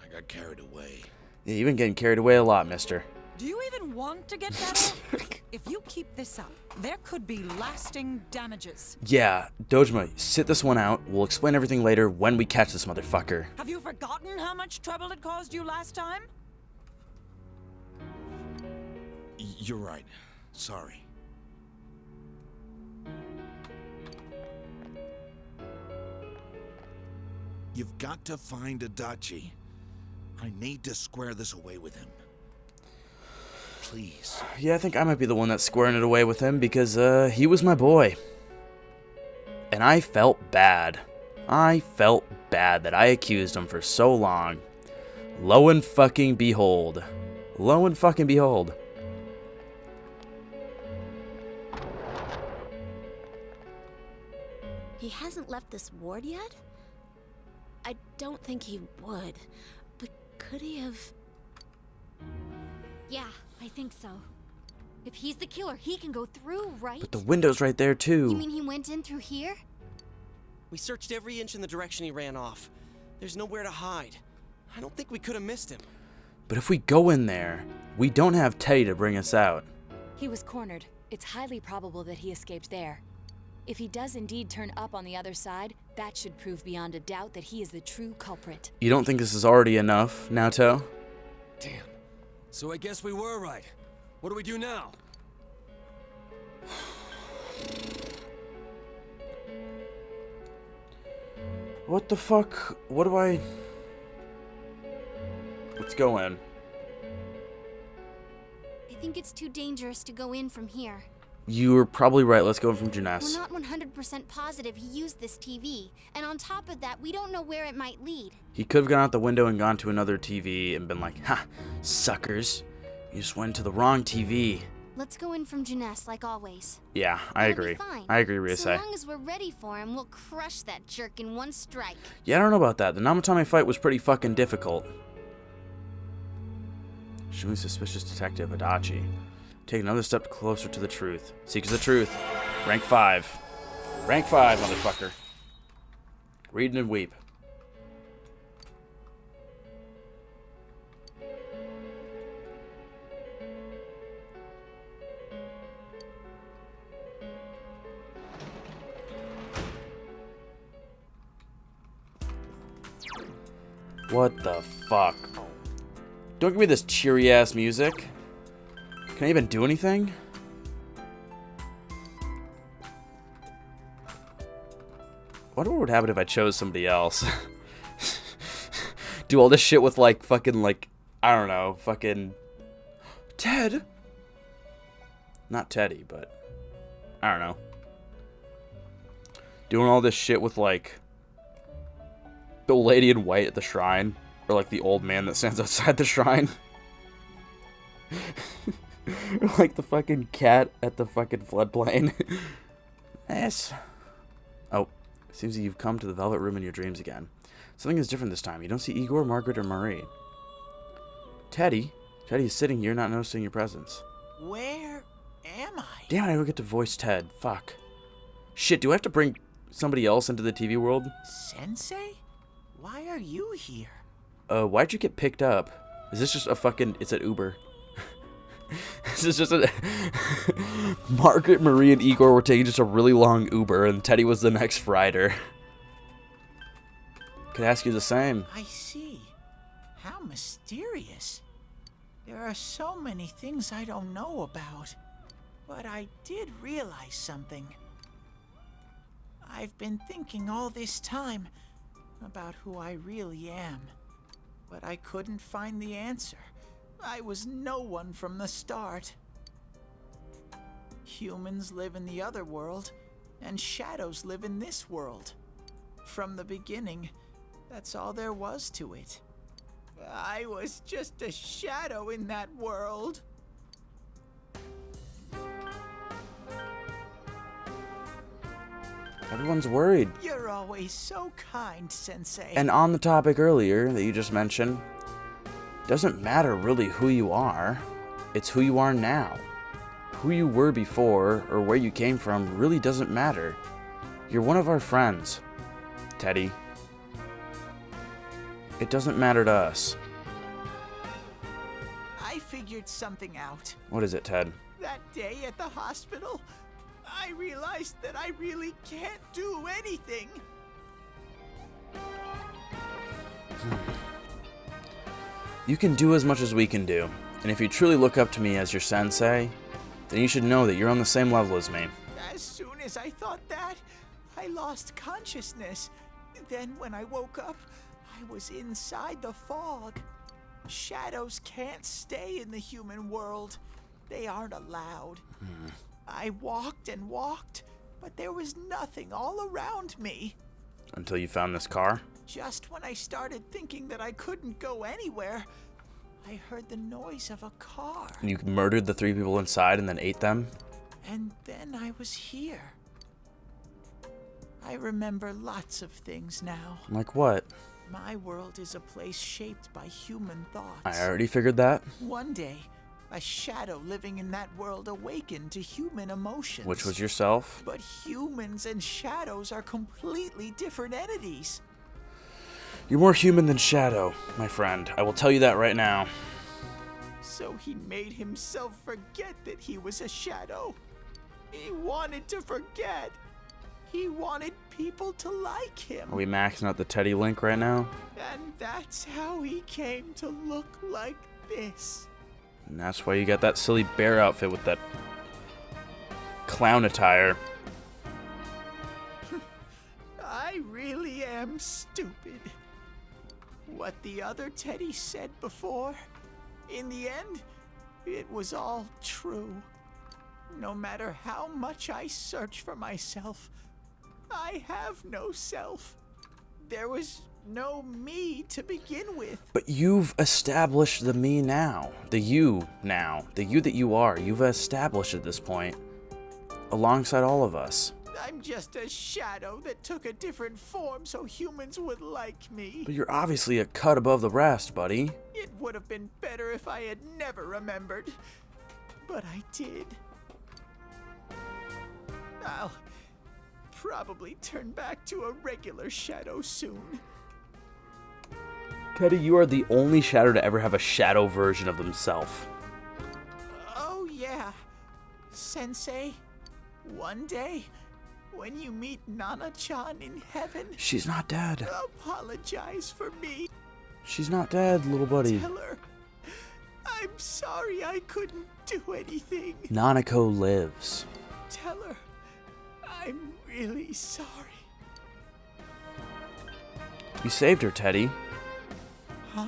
I got carried away. Yeah, you've been getting carried away a lot, mister. Do you even want to get better? If you keep this up, there could be lasting damages. Yeah, Dojima, sit this one out. We'll explain everything later when we catch this motherfucker. Have you forgotten how much trouble it caused you last time? You're right. Sorry. You've got to find Adachi. I need to square this away with him. Please. Yeah, I think I might be the one that's squaring it away with him because, he was my boy. And I felt bad. I felt bad that I accused him for so long. Lo and fucking behold. Lo and fucking behold. He hasn't left this ward yet? I don't think he would. But could he have... Yeah, I think so. If he's the killer, he can go through, right? But the window's right there, too. You mean he went in through here? We searched every inch in the direction he ran off. There's nowhere to hide. I don't think we could have missed him. But if we go in there, we don't have Teddy to bring us out. He was cornered. It's highly probable that he escaped there. If he does indeed turn up on the other side, that should prove beyond a doubt that he is the true culprit. You don't think this is already enough, Naoto? Damn. So I guess we were right. What do we do now? What the fuck? What do I... Let's go in. I think it's too dangerous to go in from here. You were probably right. Let's go in from We're Juness. not 100% positive he used this TV, and on top of that, we don't know where it might lead. He could have gone out the window and gone to another TV and been like, ha, suckers. You just went to the wrong TV. Let's go in from Juness, like always. Yeah, I It'll be agree. fine. I agree, Ryusei. So long as we're ready for him, we'll crush that jerk in one strike. Yeah, I don't know about that. The Namatame fight was pretty fucking difficult. Shumi suspicious detective Adachi. Take another step closer to the truth. Seeks the truth. Rank 5. Rank 5, motherfucker. Read and weep. What the fuck? Don't give me this cheery ass music. Can I even do anything? Wonder what would happen if I chose somebody else. Do all this shit with like fucking like, I don't know, fucking Ted. Not Teddy, but I don't know. Doing all this shit with like the old lady in white at the shrine, or like the old man that stands outside the shrine. Like the fucking cat at the fucking floodplain. Yes. Oh, seems that you've come to the Velvet Room in your dreams again. Something is different this time. You don't see Igor, Margaret, or Marie. Teddy? Teddy is sitting here not noticing your presence. Where am I? Damn it, I don't get to voice Ted. Fuck. Shit, do I have to bring somebody else into the TV world? Sensei? Why are you here? Why'd you get picked up? Is this just a fucking... It's an Uber. This is just a... Margaret, Marie, and Igor were taking just a really long Uber, and Teddy was the next rider. Could ask you the same. I see. How mysterious. There are so many things I don't know about. But I did realize something. I've been thinking all this time about who I really am. But I couldn't find the answer. I was no one from the start. Humans live in the other world, and shadows live in this world. From the beginning, that's all there was to it. I was just a shadow in that world. Everyone's worried. You're always so kind, Sensei. And on the topic earlier that you just mentioned, doesn't matter really who you are. It's who you are now. Who you were before or where you came from really doesn't matter. You're one of our friends, Teddy. It doesn't matter to us. I figured something out. What is it, Ted? That day at the hospital, I realized that I really can't do anything. You can do as much as we can do. And if you truly look up to me as your sensei, then you should know that you're on the same level as me. As soon as I thought that, I lost consciousness. Then when I woke up, I was inside the fog. Shadows can't stay in the human world. They aren't allowed. I walked and walked, but there was nothing all around me. Until you found this car? Just when I started thinking that I couldn't go anywhere, I heard the noise of a car. You murdered the 3 people inside and then ate them? And then I was here. I remember lots of things now. Like what? My world is a place shaped by human thoughts. I already figured that. One day, a shadow living in that world awakened to human emotions. Which was yourself? But humans and shadows are completely different entities. You're more human than Shadow, my friend. I will tell you that right now. So he made himself forget that he was a shadow. He wanted to forget. He wanted people to like him. Are we maxing out the Teddy link right now? And that's how he came to look like this. And that's why you got that silly bear outfit with that clown attire. I really am stupid. What the other Teddy said before, in the end, it was all true. No matter how much I search for myself, I have no self. There was no me to begin with. But you've established the me now. The you now. The you that you are. You've established at this point. Alongside all of us. I'm just a shadow that took a different form so humans would like me. But you're obviously a cut above the rest, buddy. It would have been better if I had never remembered. But I did. I'll probably turn back to a regular shadow soon. Teddy, you are the only shadow to ever have a shadow version of himself. Oh yeah. Sensei, one day, when you meet Nana-chan in heaven... She's not dead. Apologize for me. She's not dead, little buddy. Tell her, I'm sorry I couldn't do anything. Nanako lives. Tell her, I'm really sorry. You saved her, Teddy. Huh?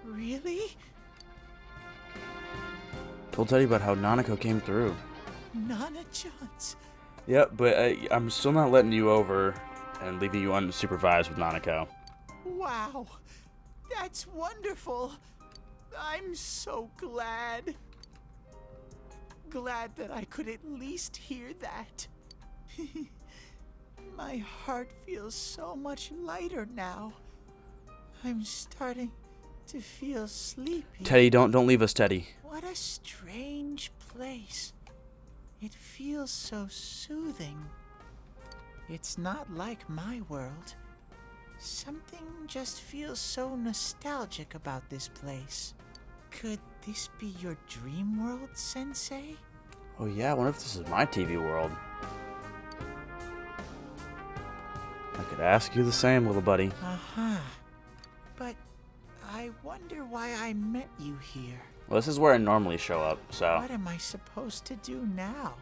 Really? Told Teddy about how Nanako came through. Nana-chan's... Yep, but I'm still not letting you over and leaving you unsupervised with Nanako. Wow, that's wonderful. I'm so glad. Glad that I could at least hear that. My heart feels so much lighter now. I'm starting to feel sleepy. Teddy, don't leave us, Teddy. What a strange place. It feels so soothing. It's not like my world. Something just feels so nostalgic about this place. Could this be your dream world, Sensei? Oh yeah, I wonder if this is my TV world. I could ask you the same, little buddy. Uh-huh. But I wonder why I met you here. Well, this is where I normally show up, so... What am I supposed to do now?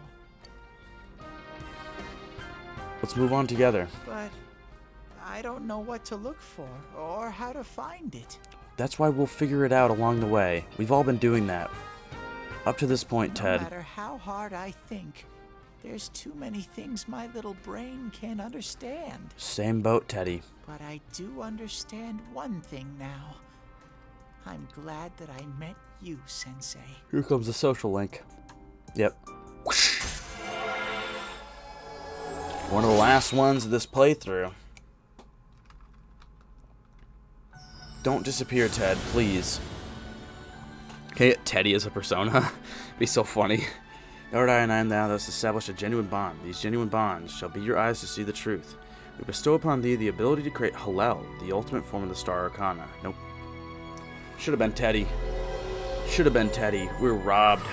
Let's move on together. But I don't know what to look for or how to find it. That's why we'll figure it out along the way. We've all been doing that. Up to this point, Ted. No matter how hard I think, there's too many things my little brain can't understand. Same boat, Teddy. But I do understand one thing now. I'm glad that I met you, Sensei. Here comes the social link. Yep. One of the last ones of this playthrough. Don't disappear, Ted, please. Okay, Teddy as a persona. Be so funny. Lord, I and I am thou, thus establish a genuine bond. These genuine bonds shall be your eyes to see the truth. We bestow upon thee the ability to create Hallel, the ultimate form of the Star Arcana. Nope. Should have been Teddy. Should have been Teddy. We were robbed.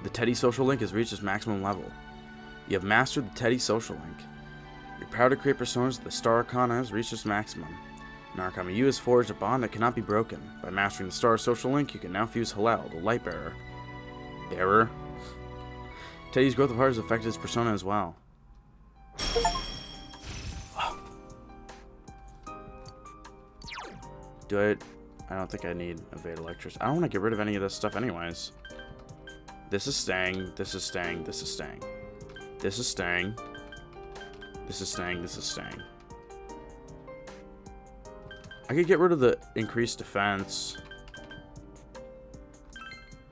The Teddy social link has reached its maximum level. You have mastered the Teddy social link. Your power to create personas of the Star Arcana has reached its maximum. Narukami U has forged a bond that cannot be broken. By mastering the Star social link, you can now fuse Hallel, the light bearer. Bearer? Teddy's growth of heart has affected his persona as well. I don't think I need Evade Electricity. I don't want to get rid of any of this stuff anyways. This is staying, this is staying, this is staying. This is staying. This is staying, this is staying. I could get rid of the increased defense.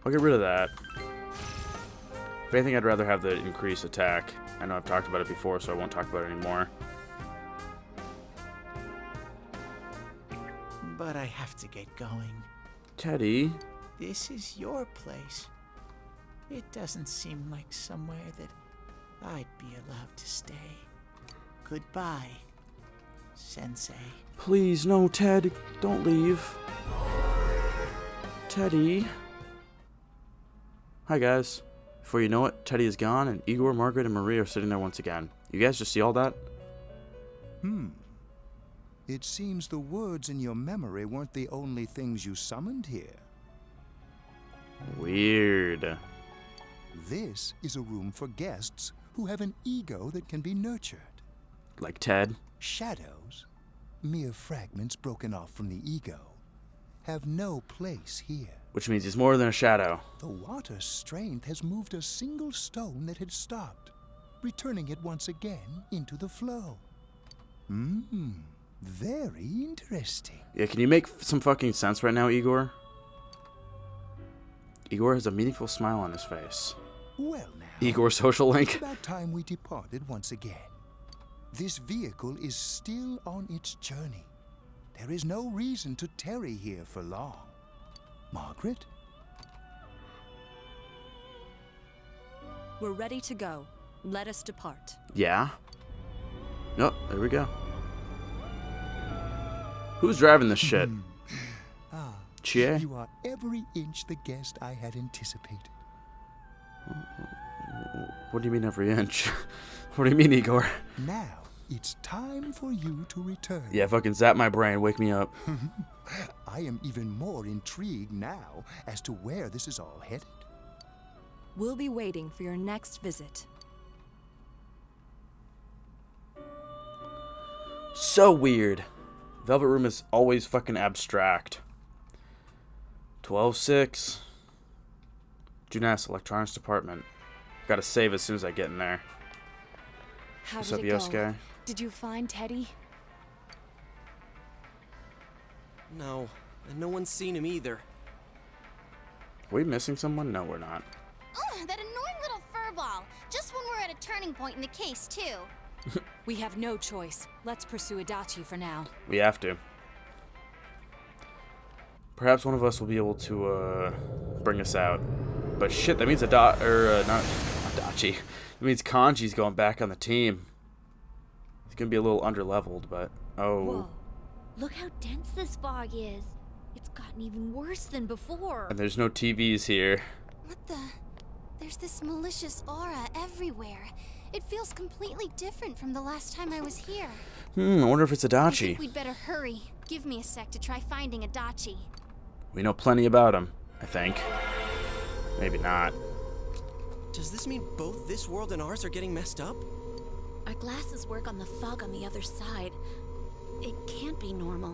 I'll get rid of that. If anything, I'd rather have the increased attack. I know I've talked about it before, so I won't talk about it anymore. But I have to get going. Teddy? This is your place. It doesn't seem like somewhere that I'd be allowed to stay. Goodbye, Sensei. Please, no, Ted. Don't leave. Teddy. Hi, guys. Before you know it, Teddy is gone, and Igor, Margaret, and Marie are sitting there once again. You guys just see all that? It seems the words in your memory weren't the only things you summoned here. Weird. This is a room for guests who have an ego that can be nurtured. Like Ted. Shadows, mere fragments broken off from the ego, have no place here. Which means he's more than a shadow. The water's strength has moved a single stone that had stopped, returning it once again into the flow. Very interesting. Yeah, can you make some fucking sense right now, Igor? Igor has a meaningful smile on his face. Well now, Igor social link. it's about time we departed once again. This vehicle is still on its journey. There is no reason to tarry here for long. Margaret? We're ready to go. Let us depart. Yeah? Oh, there we go. Who's driving this shit? Chie? You are every inch the guest I had anticipated. What do you mean every inch? What do you mean, Igor? Now, it's time for you to return. Yeah, fucking zap my brain. Wake me up. I am even more intrigued now as to where this is all headed. We'll be waiting for your next visit. So weird. Velvet Room is always fucking abstract. 12-6. Junas Electronics Department. Gotta save as soon as I get in there. How What's did up, it go? Yosuke? Did you find Teddy? No, and no one's seen him either. Are we missing someone? No, we're not. Ugh, that annoying little furball. Just when we're at a turning point in the case, too. We have no choice. Let's pursue Adachi for now. We have to. Perhaps one of us will be able to bring us out. But shit, that means not Adachi. It means Kanji's going back on the team. He's gonna be a little underleveled, but Whoa. Look how dense this fog is. It's gotten even worse than before. And there's no TVs here. What the? There's this malicious aura everywhere. It feels completely different from the last time I was here. I wonder if it's I Adachi. think we'd better hurry. Give me a sec to try finding Adachi. We know plenty about him, I think. Maybe not. Does this mean both this world and ours are getting messed up? Our glasses work on the fog on the other side. It can't be normal.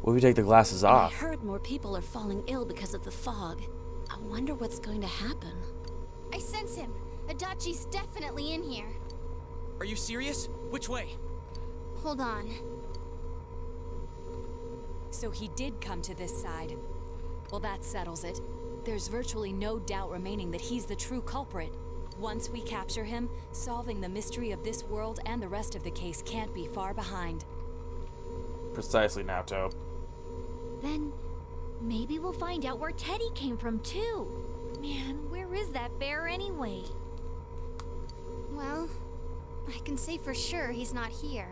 What if we take the glasses And I off? heard more people are falling ill because of the fog. I wonder what's going to happen. I sense him. Adachi's definitely in here. Are you serious? Which way? Hold on. So he did come to this side. Well, that settles it. There's virtually no doubt remaining that he's the true culprit. Once we capture him, solving the mystery of this world and the rest of the case can't be far behind. Precisely, Naoto. Then maybe we'll find out where Teddy came from too. Man, where is that bear anyway? Well, I can say for sure he's not here.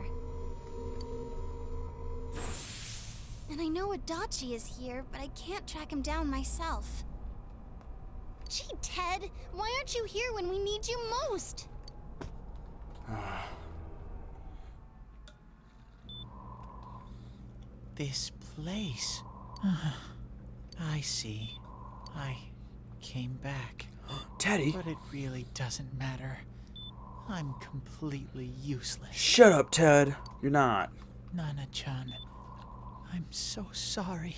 And I know Adachi is here, but I can't track him down myself. Gee, Ted, why aren't you here when we need you most? This place. I see. I came back. Teddy? But it really doesn't matter. I'm completely useless. Shut up, Ted. You're not. Nana-chan, I'm so sorry.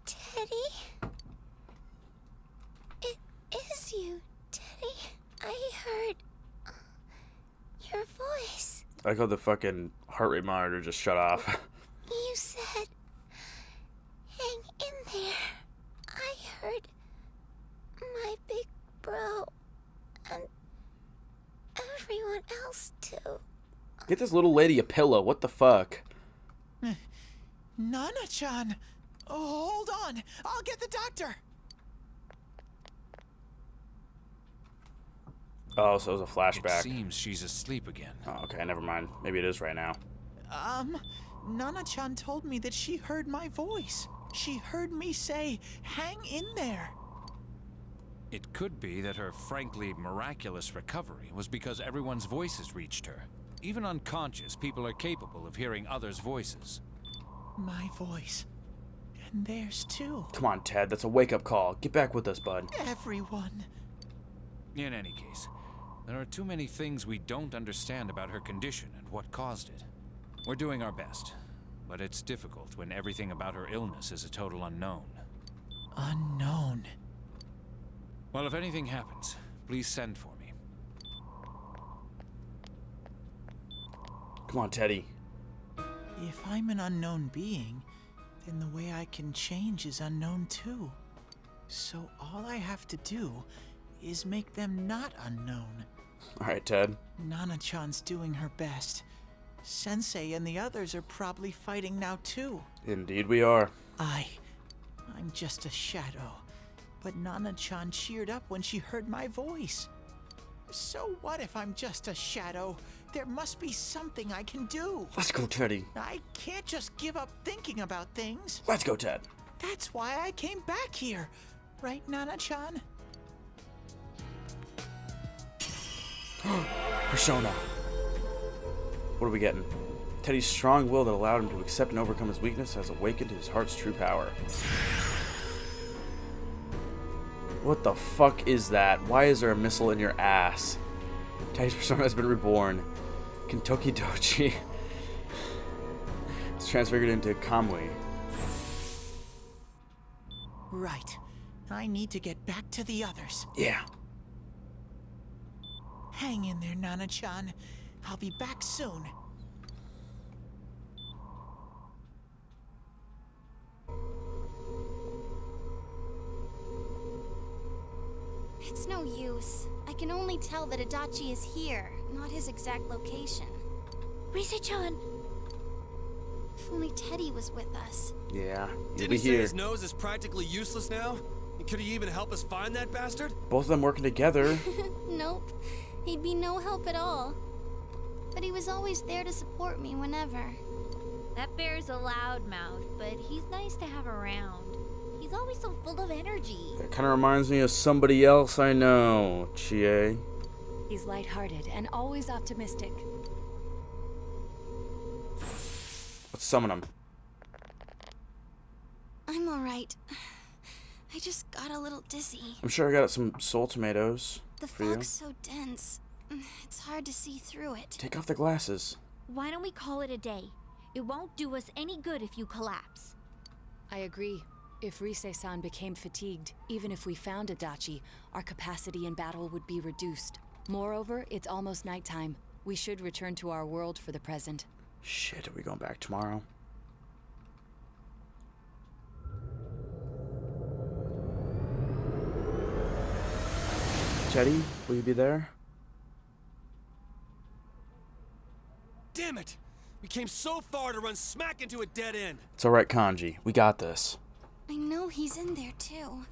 Teddy? It is you, Teddy. I heard your voice. I like how the fucking heart rate monitor just shut off. You said, hang in there. I heard my big bro and everyone else too. Get this little lady a pillow. What the fuck? Nana-chan! Oh, hold on! I'll get the doctor! Oh, so it was a flashback. It seems she's asleep again. Oh, okay, never mind. Maybe it is right now. Nana-chan told me that she heard my voice. She heard me say, hang in there. It could be that her frankly miraculous recovery was because everyone's voices reached her. Even unconscious, people are capable of hearing others' voices. My voice. And theirs too. Come on, Ted. That's a wake-up call. Get back with us, bud. Everyone. In any case, there are too many things we don't understand about her condition and what caused it. We're doing our best, but it's difficult when everything about her illness is a total unknown. Unknown. Well, if anything happens, please send for me. Come on, Teddy. If I'm an unknown being, then the way I can change is unknown too. So all I have to do is make them not unknown. Alright, Ted. Nana-chan's doing her best. Sensei and the others are probably fighting now too. Indeed we are. I'm just a shadow. But Nana-chan cheered up when she heard my voice. So what if I'm just a shadow? There must be something I can do. Let's go, Teddy. I can't just give up thinking about things. Let's go, Ted. That's why I came back here. Right, Nana-chan? Persona. What are we getting? Teddy's strong will that allowed him to accept and overcome his weakness has awakened his heart's true power. What the fuck is that? Why is there a missile in your ass? Teddy's persona has been reborn. Kentucky Doji. It's transfigured into Kamui. Right. I need to get back to the others. Yeah. Hang in there, Nana-chan. I'll be back soon. It's no use. I can only tell that Adachi is here, not his exact location. Rise-chan! If only Teddy was with us. Yeah, he'll Didn't be he say here. his nose is practically useless now? And could he even help us find that bastard? Both of them working together. Nope. He'd be no help at all. But he was always there to support me whenever. That bear's a loudmouth, but he's nice to have around. He's always so full of energy. That kind of reminds me of somebody else I know, Chie. He's lighthearted and always optimistic. Let's summon him. I'm alright. I just got a little dizzy. I'm sure I got some soul tomatoes The for you. fog's so dense. It's hard to see through it. Take off the glasses. Why don't we call it a day? It won't do us any good if you collapse. I agree. If Rise-san became fatigued, even if we found Adachi, our capacity in battle would be reduced. Moreover, it's almost nighttime. We should return to our world for the present. Shit, are we going back tomorrow? Teddy, will you be there? Damn it! We came so far to run smack into a dead end. It's alright, Kanji. We got this. I know he's in there too.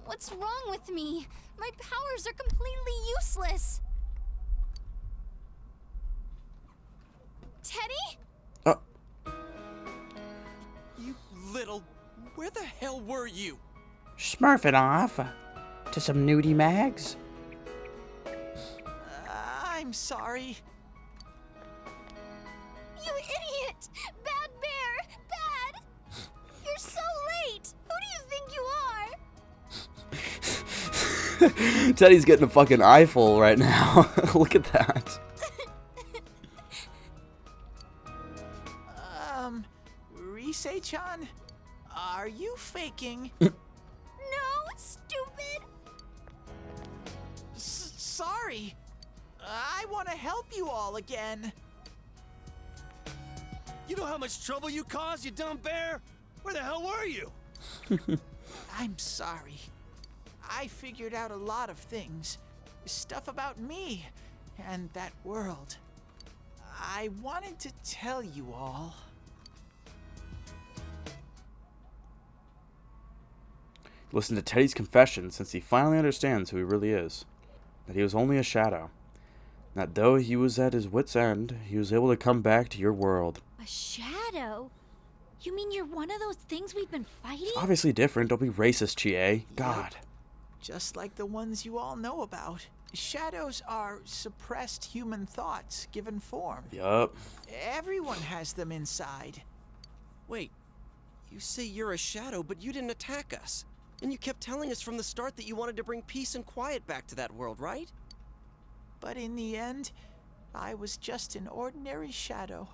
What's wrong with me? My powers are completely useless. Teddy? Oh. You little... Where the hell were you? Smurf it off to some nudie mags. I'm sorry. You idiot! Bad bear! Bad! You're so late! Who do you think you are? Teddy's getting a fucking eyeful right now. Look at that. Rise-chan? Are you faking? No, stupid! Sorry. I want to help you all again. You know how much trouble you caused, you dumb bear? Where the hell were you? I'm sorry. I figured out a lot of things. Stuff about me and that world. I wanted to tell you all. Listen to Teddy's confession since he finally understands who he really is. That he was only a shadow. That though he was at his wit's end, he was able to come back to your world. A shadow? You mean you're one of those things we've been fighting? It's obviously different. Don't be racist, Chie. God. Yep. Just like the ones you all know about. Shadows are suppressed human thoughts given form. Yup. Everyone has them inside. Wait, you say you're a shadow, but you didn't attack us. And you kept telling us from the start that you wanted to bring peace and quiet back to that world, right? But in the end, I was just an ordinary shadow.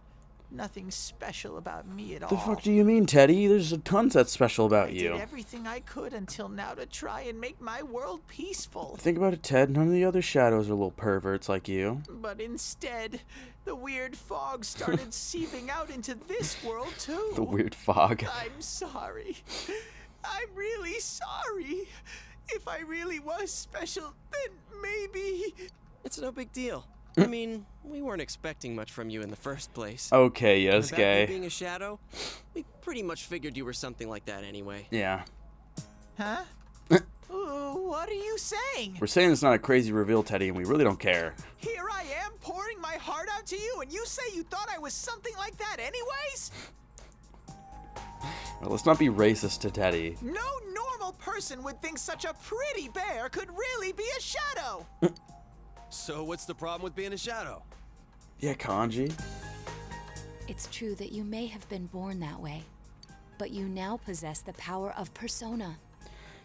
Nothing special about me at all. The fuck do you mean, Teddy? There's tons that's special about I you. did everything I could until now to try and make my world peaceful. Think about it, Ted. None of the other shadows are little perverts like you. But instead, the weird fog started seeping out into this world too. The weird fog. I'm sorry. I'm really sorry. If I really was special, then maybe... It's no big deal. I mean, we weren't expecting much from you in the first place. Okay, And about you Yosuke. being a shadow, we pretty much figured you were something like that anyway. Yeah. Huh? What are you saying? We're saying it's not a crazy reveal, Teddy, and we really don't care. Here I am pouring my heart out to you, and you say you thought I was something like that anyways? Well, let's not be racist to Teddy. No normal person would think such a pretty bear could really be a shadow. So what's the problem with being a shadow? Yeah, Kanji. It's true that you may have been born that way, but you now possess the power of persona.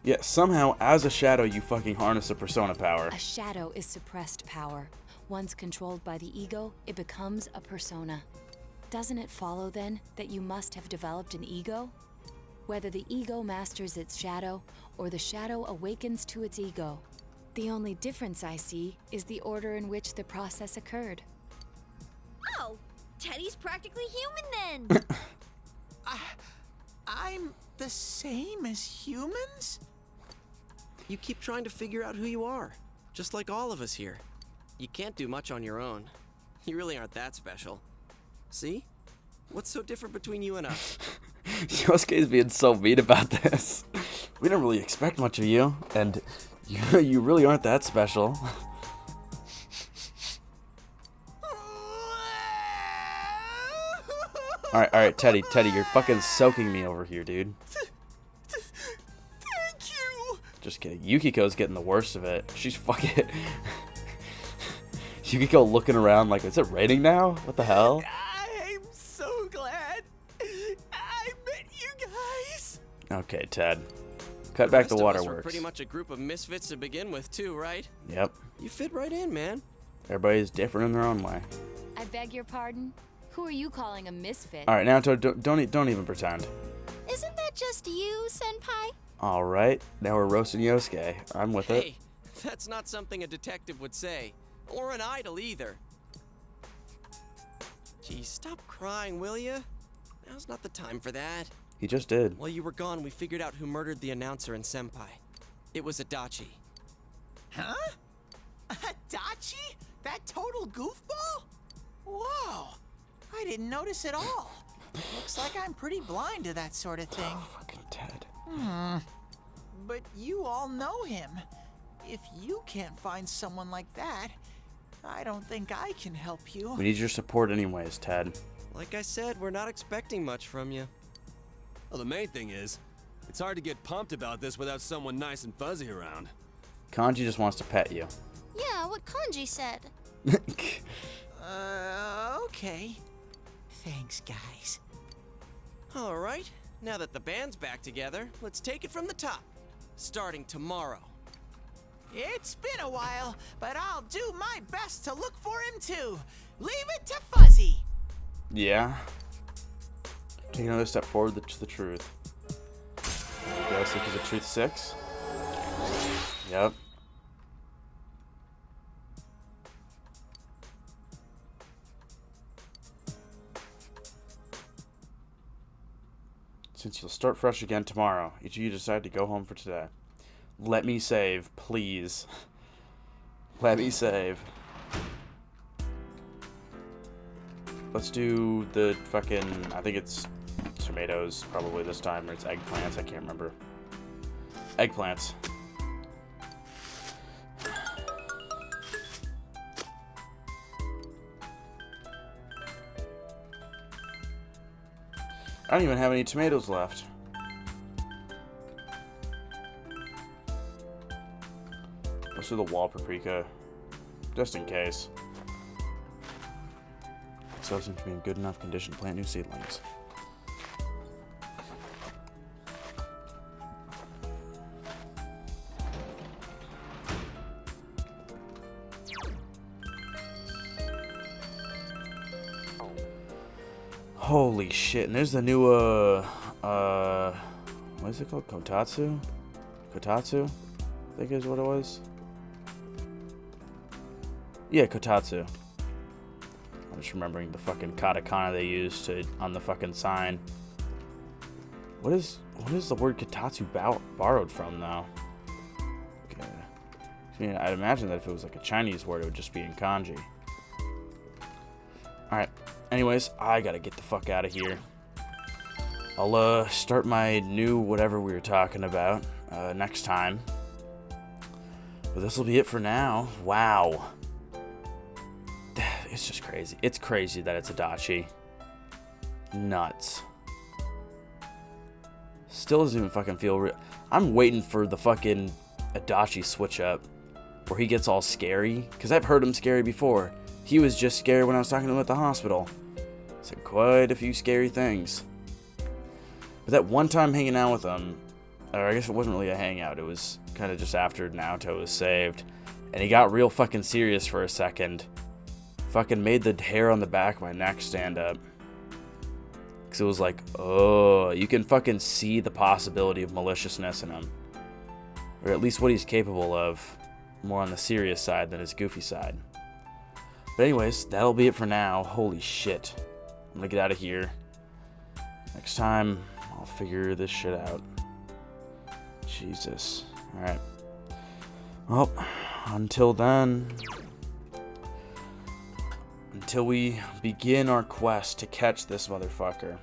Yeah, somehow, as a shadow, you fucking harness a persona power. A shadow is suppressed power. Once controlled by the ego, it becomes a persona. Doesn't it follow, then, that you must have developed an ego? Whether the ego masters its shadow, or the shadow awakens to its ego. The only difference I see is the order in which the process occurred. Oh, Teddy's practically human then. I'm the same as humans? You keep trying to figure out who you are, just like all of us here. You can't do much on your own. You really aren't that special. See? What's so different between you and us? Yosuke's being so mean about this. We don't really expect much of you, and you really aren't that special. Alright, Teddy, you're fucking soaking me over here, dude. Thank you! Just kidding. Yukiko's getting the worst of it. She's fucking... Yukiko looking around like, is it raining now? What the hell? I'm so glad I met you guys. Okay, Ted. Cut back the Rest of us were waterworks. pretty much a group of misfits to begin with, too, right? Yep. You fit right in, man. Everybody's different in their own way. I beg your pardon? Who are you calling a misfit? Alright, now don't even pretend. Isn't that just you, Senpai? Alright, now we're roasting Yosuke. I'm with it. Hey, that's not something a detective would say. Or an idol, either. Geez, stop crying, will ya? Now's not the time for that. He just did. While you were gone, we figured out who murdered the announcer and Senpai. It was Adachi. Huh? Adachi? That total goofball? Whoa! I didn't notice at all. Looks like I'm pretty blind to that sort of thing. Fucking Ted. But you all know him. If you can't find someone like that, I don't think I can help you. We need your support anyways, Ted. Like I said, we're not expecting much from you. Well, the main thing is, it's hard to get pumped about this without someone nice and fuzzy around. Kanji just wants to pet you. Yeah, what Kanji said. Okay. Thanks, guys. All right, now that the band's back together, let's take it from the top. Starting tomorrow. It's been a while, but I'll do my best to look for him too. Leave it to Fuzzy. Yeah. Take another step forward to the truth. Go seek is a truth 6. Yep. Since you'll start fresh again tomorrow, each of you decide to go home for today. Let me save, please. Let me save. Let's do the fucking, I think it's tomatoes probably this time, or it's eggplants, I can't remember. Eggplants. I don't even have any tomatoes left. Let's do the wall paprika, just in case. Soil seems to be in good enough condition to plant new seedlings. Holy shit. And there's the new, what is it called? Kotatsu? Kotatsu? I think is what it was. Yeah, Kotatsu. I'm just remembering the fucking katakana they used on the fucking sign. What is the word Kotatsu borrowed from, though? Okay. I mean, I'd imagine that if it was like a Chinese word, it would just be in kanji. Alright. Anyways, I gotta get the fuck out of here. I'll start my new whatever we were talking about next time. But this will be it for now. Wow. It's just crazy. It's crazy that it's Adachi. Nuts. Still doesn't even fucking feel real. I'm waiting for the fucking Adachi switch up where he gets all scary. Because I've heard him scary before. He was just scary when I was talking to him at the hospital. Said quite a few scary things. But that one time hanging out with him, or I guess it wasn't really a hangout. It was kind of just after Naoto was saved. And he got real fucking serious for a second. Fucking made the hair on the back of my neck stand up. Because it was like, oh, you can fucking see the possibility of maliciousness in him. Or at least what he's capable of. More on the serious side than his goofy side. But anyways, that'll be it for now. Holy shit. I'm gonna get out of here. Next time, I'll figure this shit out. Jesus. Alright. Well, until then... Until we begin our quest to catch this motherfucker.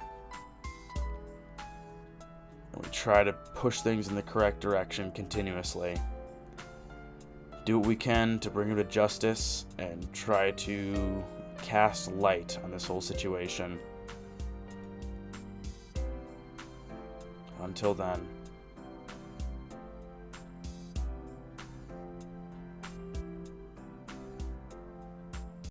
And we try to push things in the correct direction continuously. Do what we can to bring him to justice and try to cast light on this whole situation. Until then.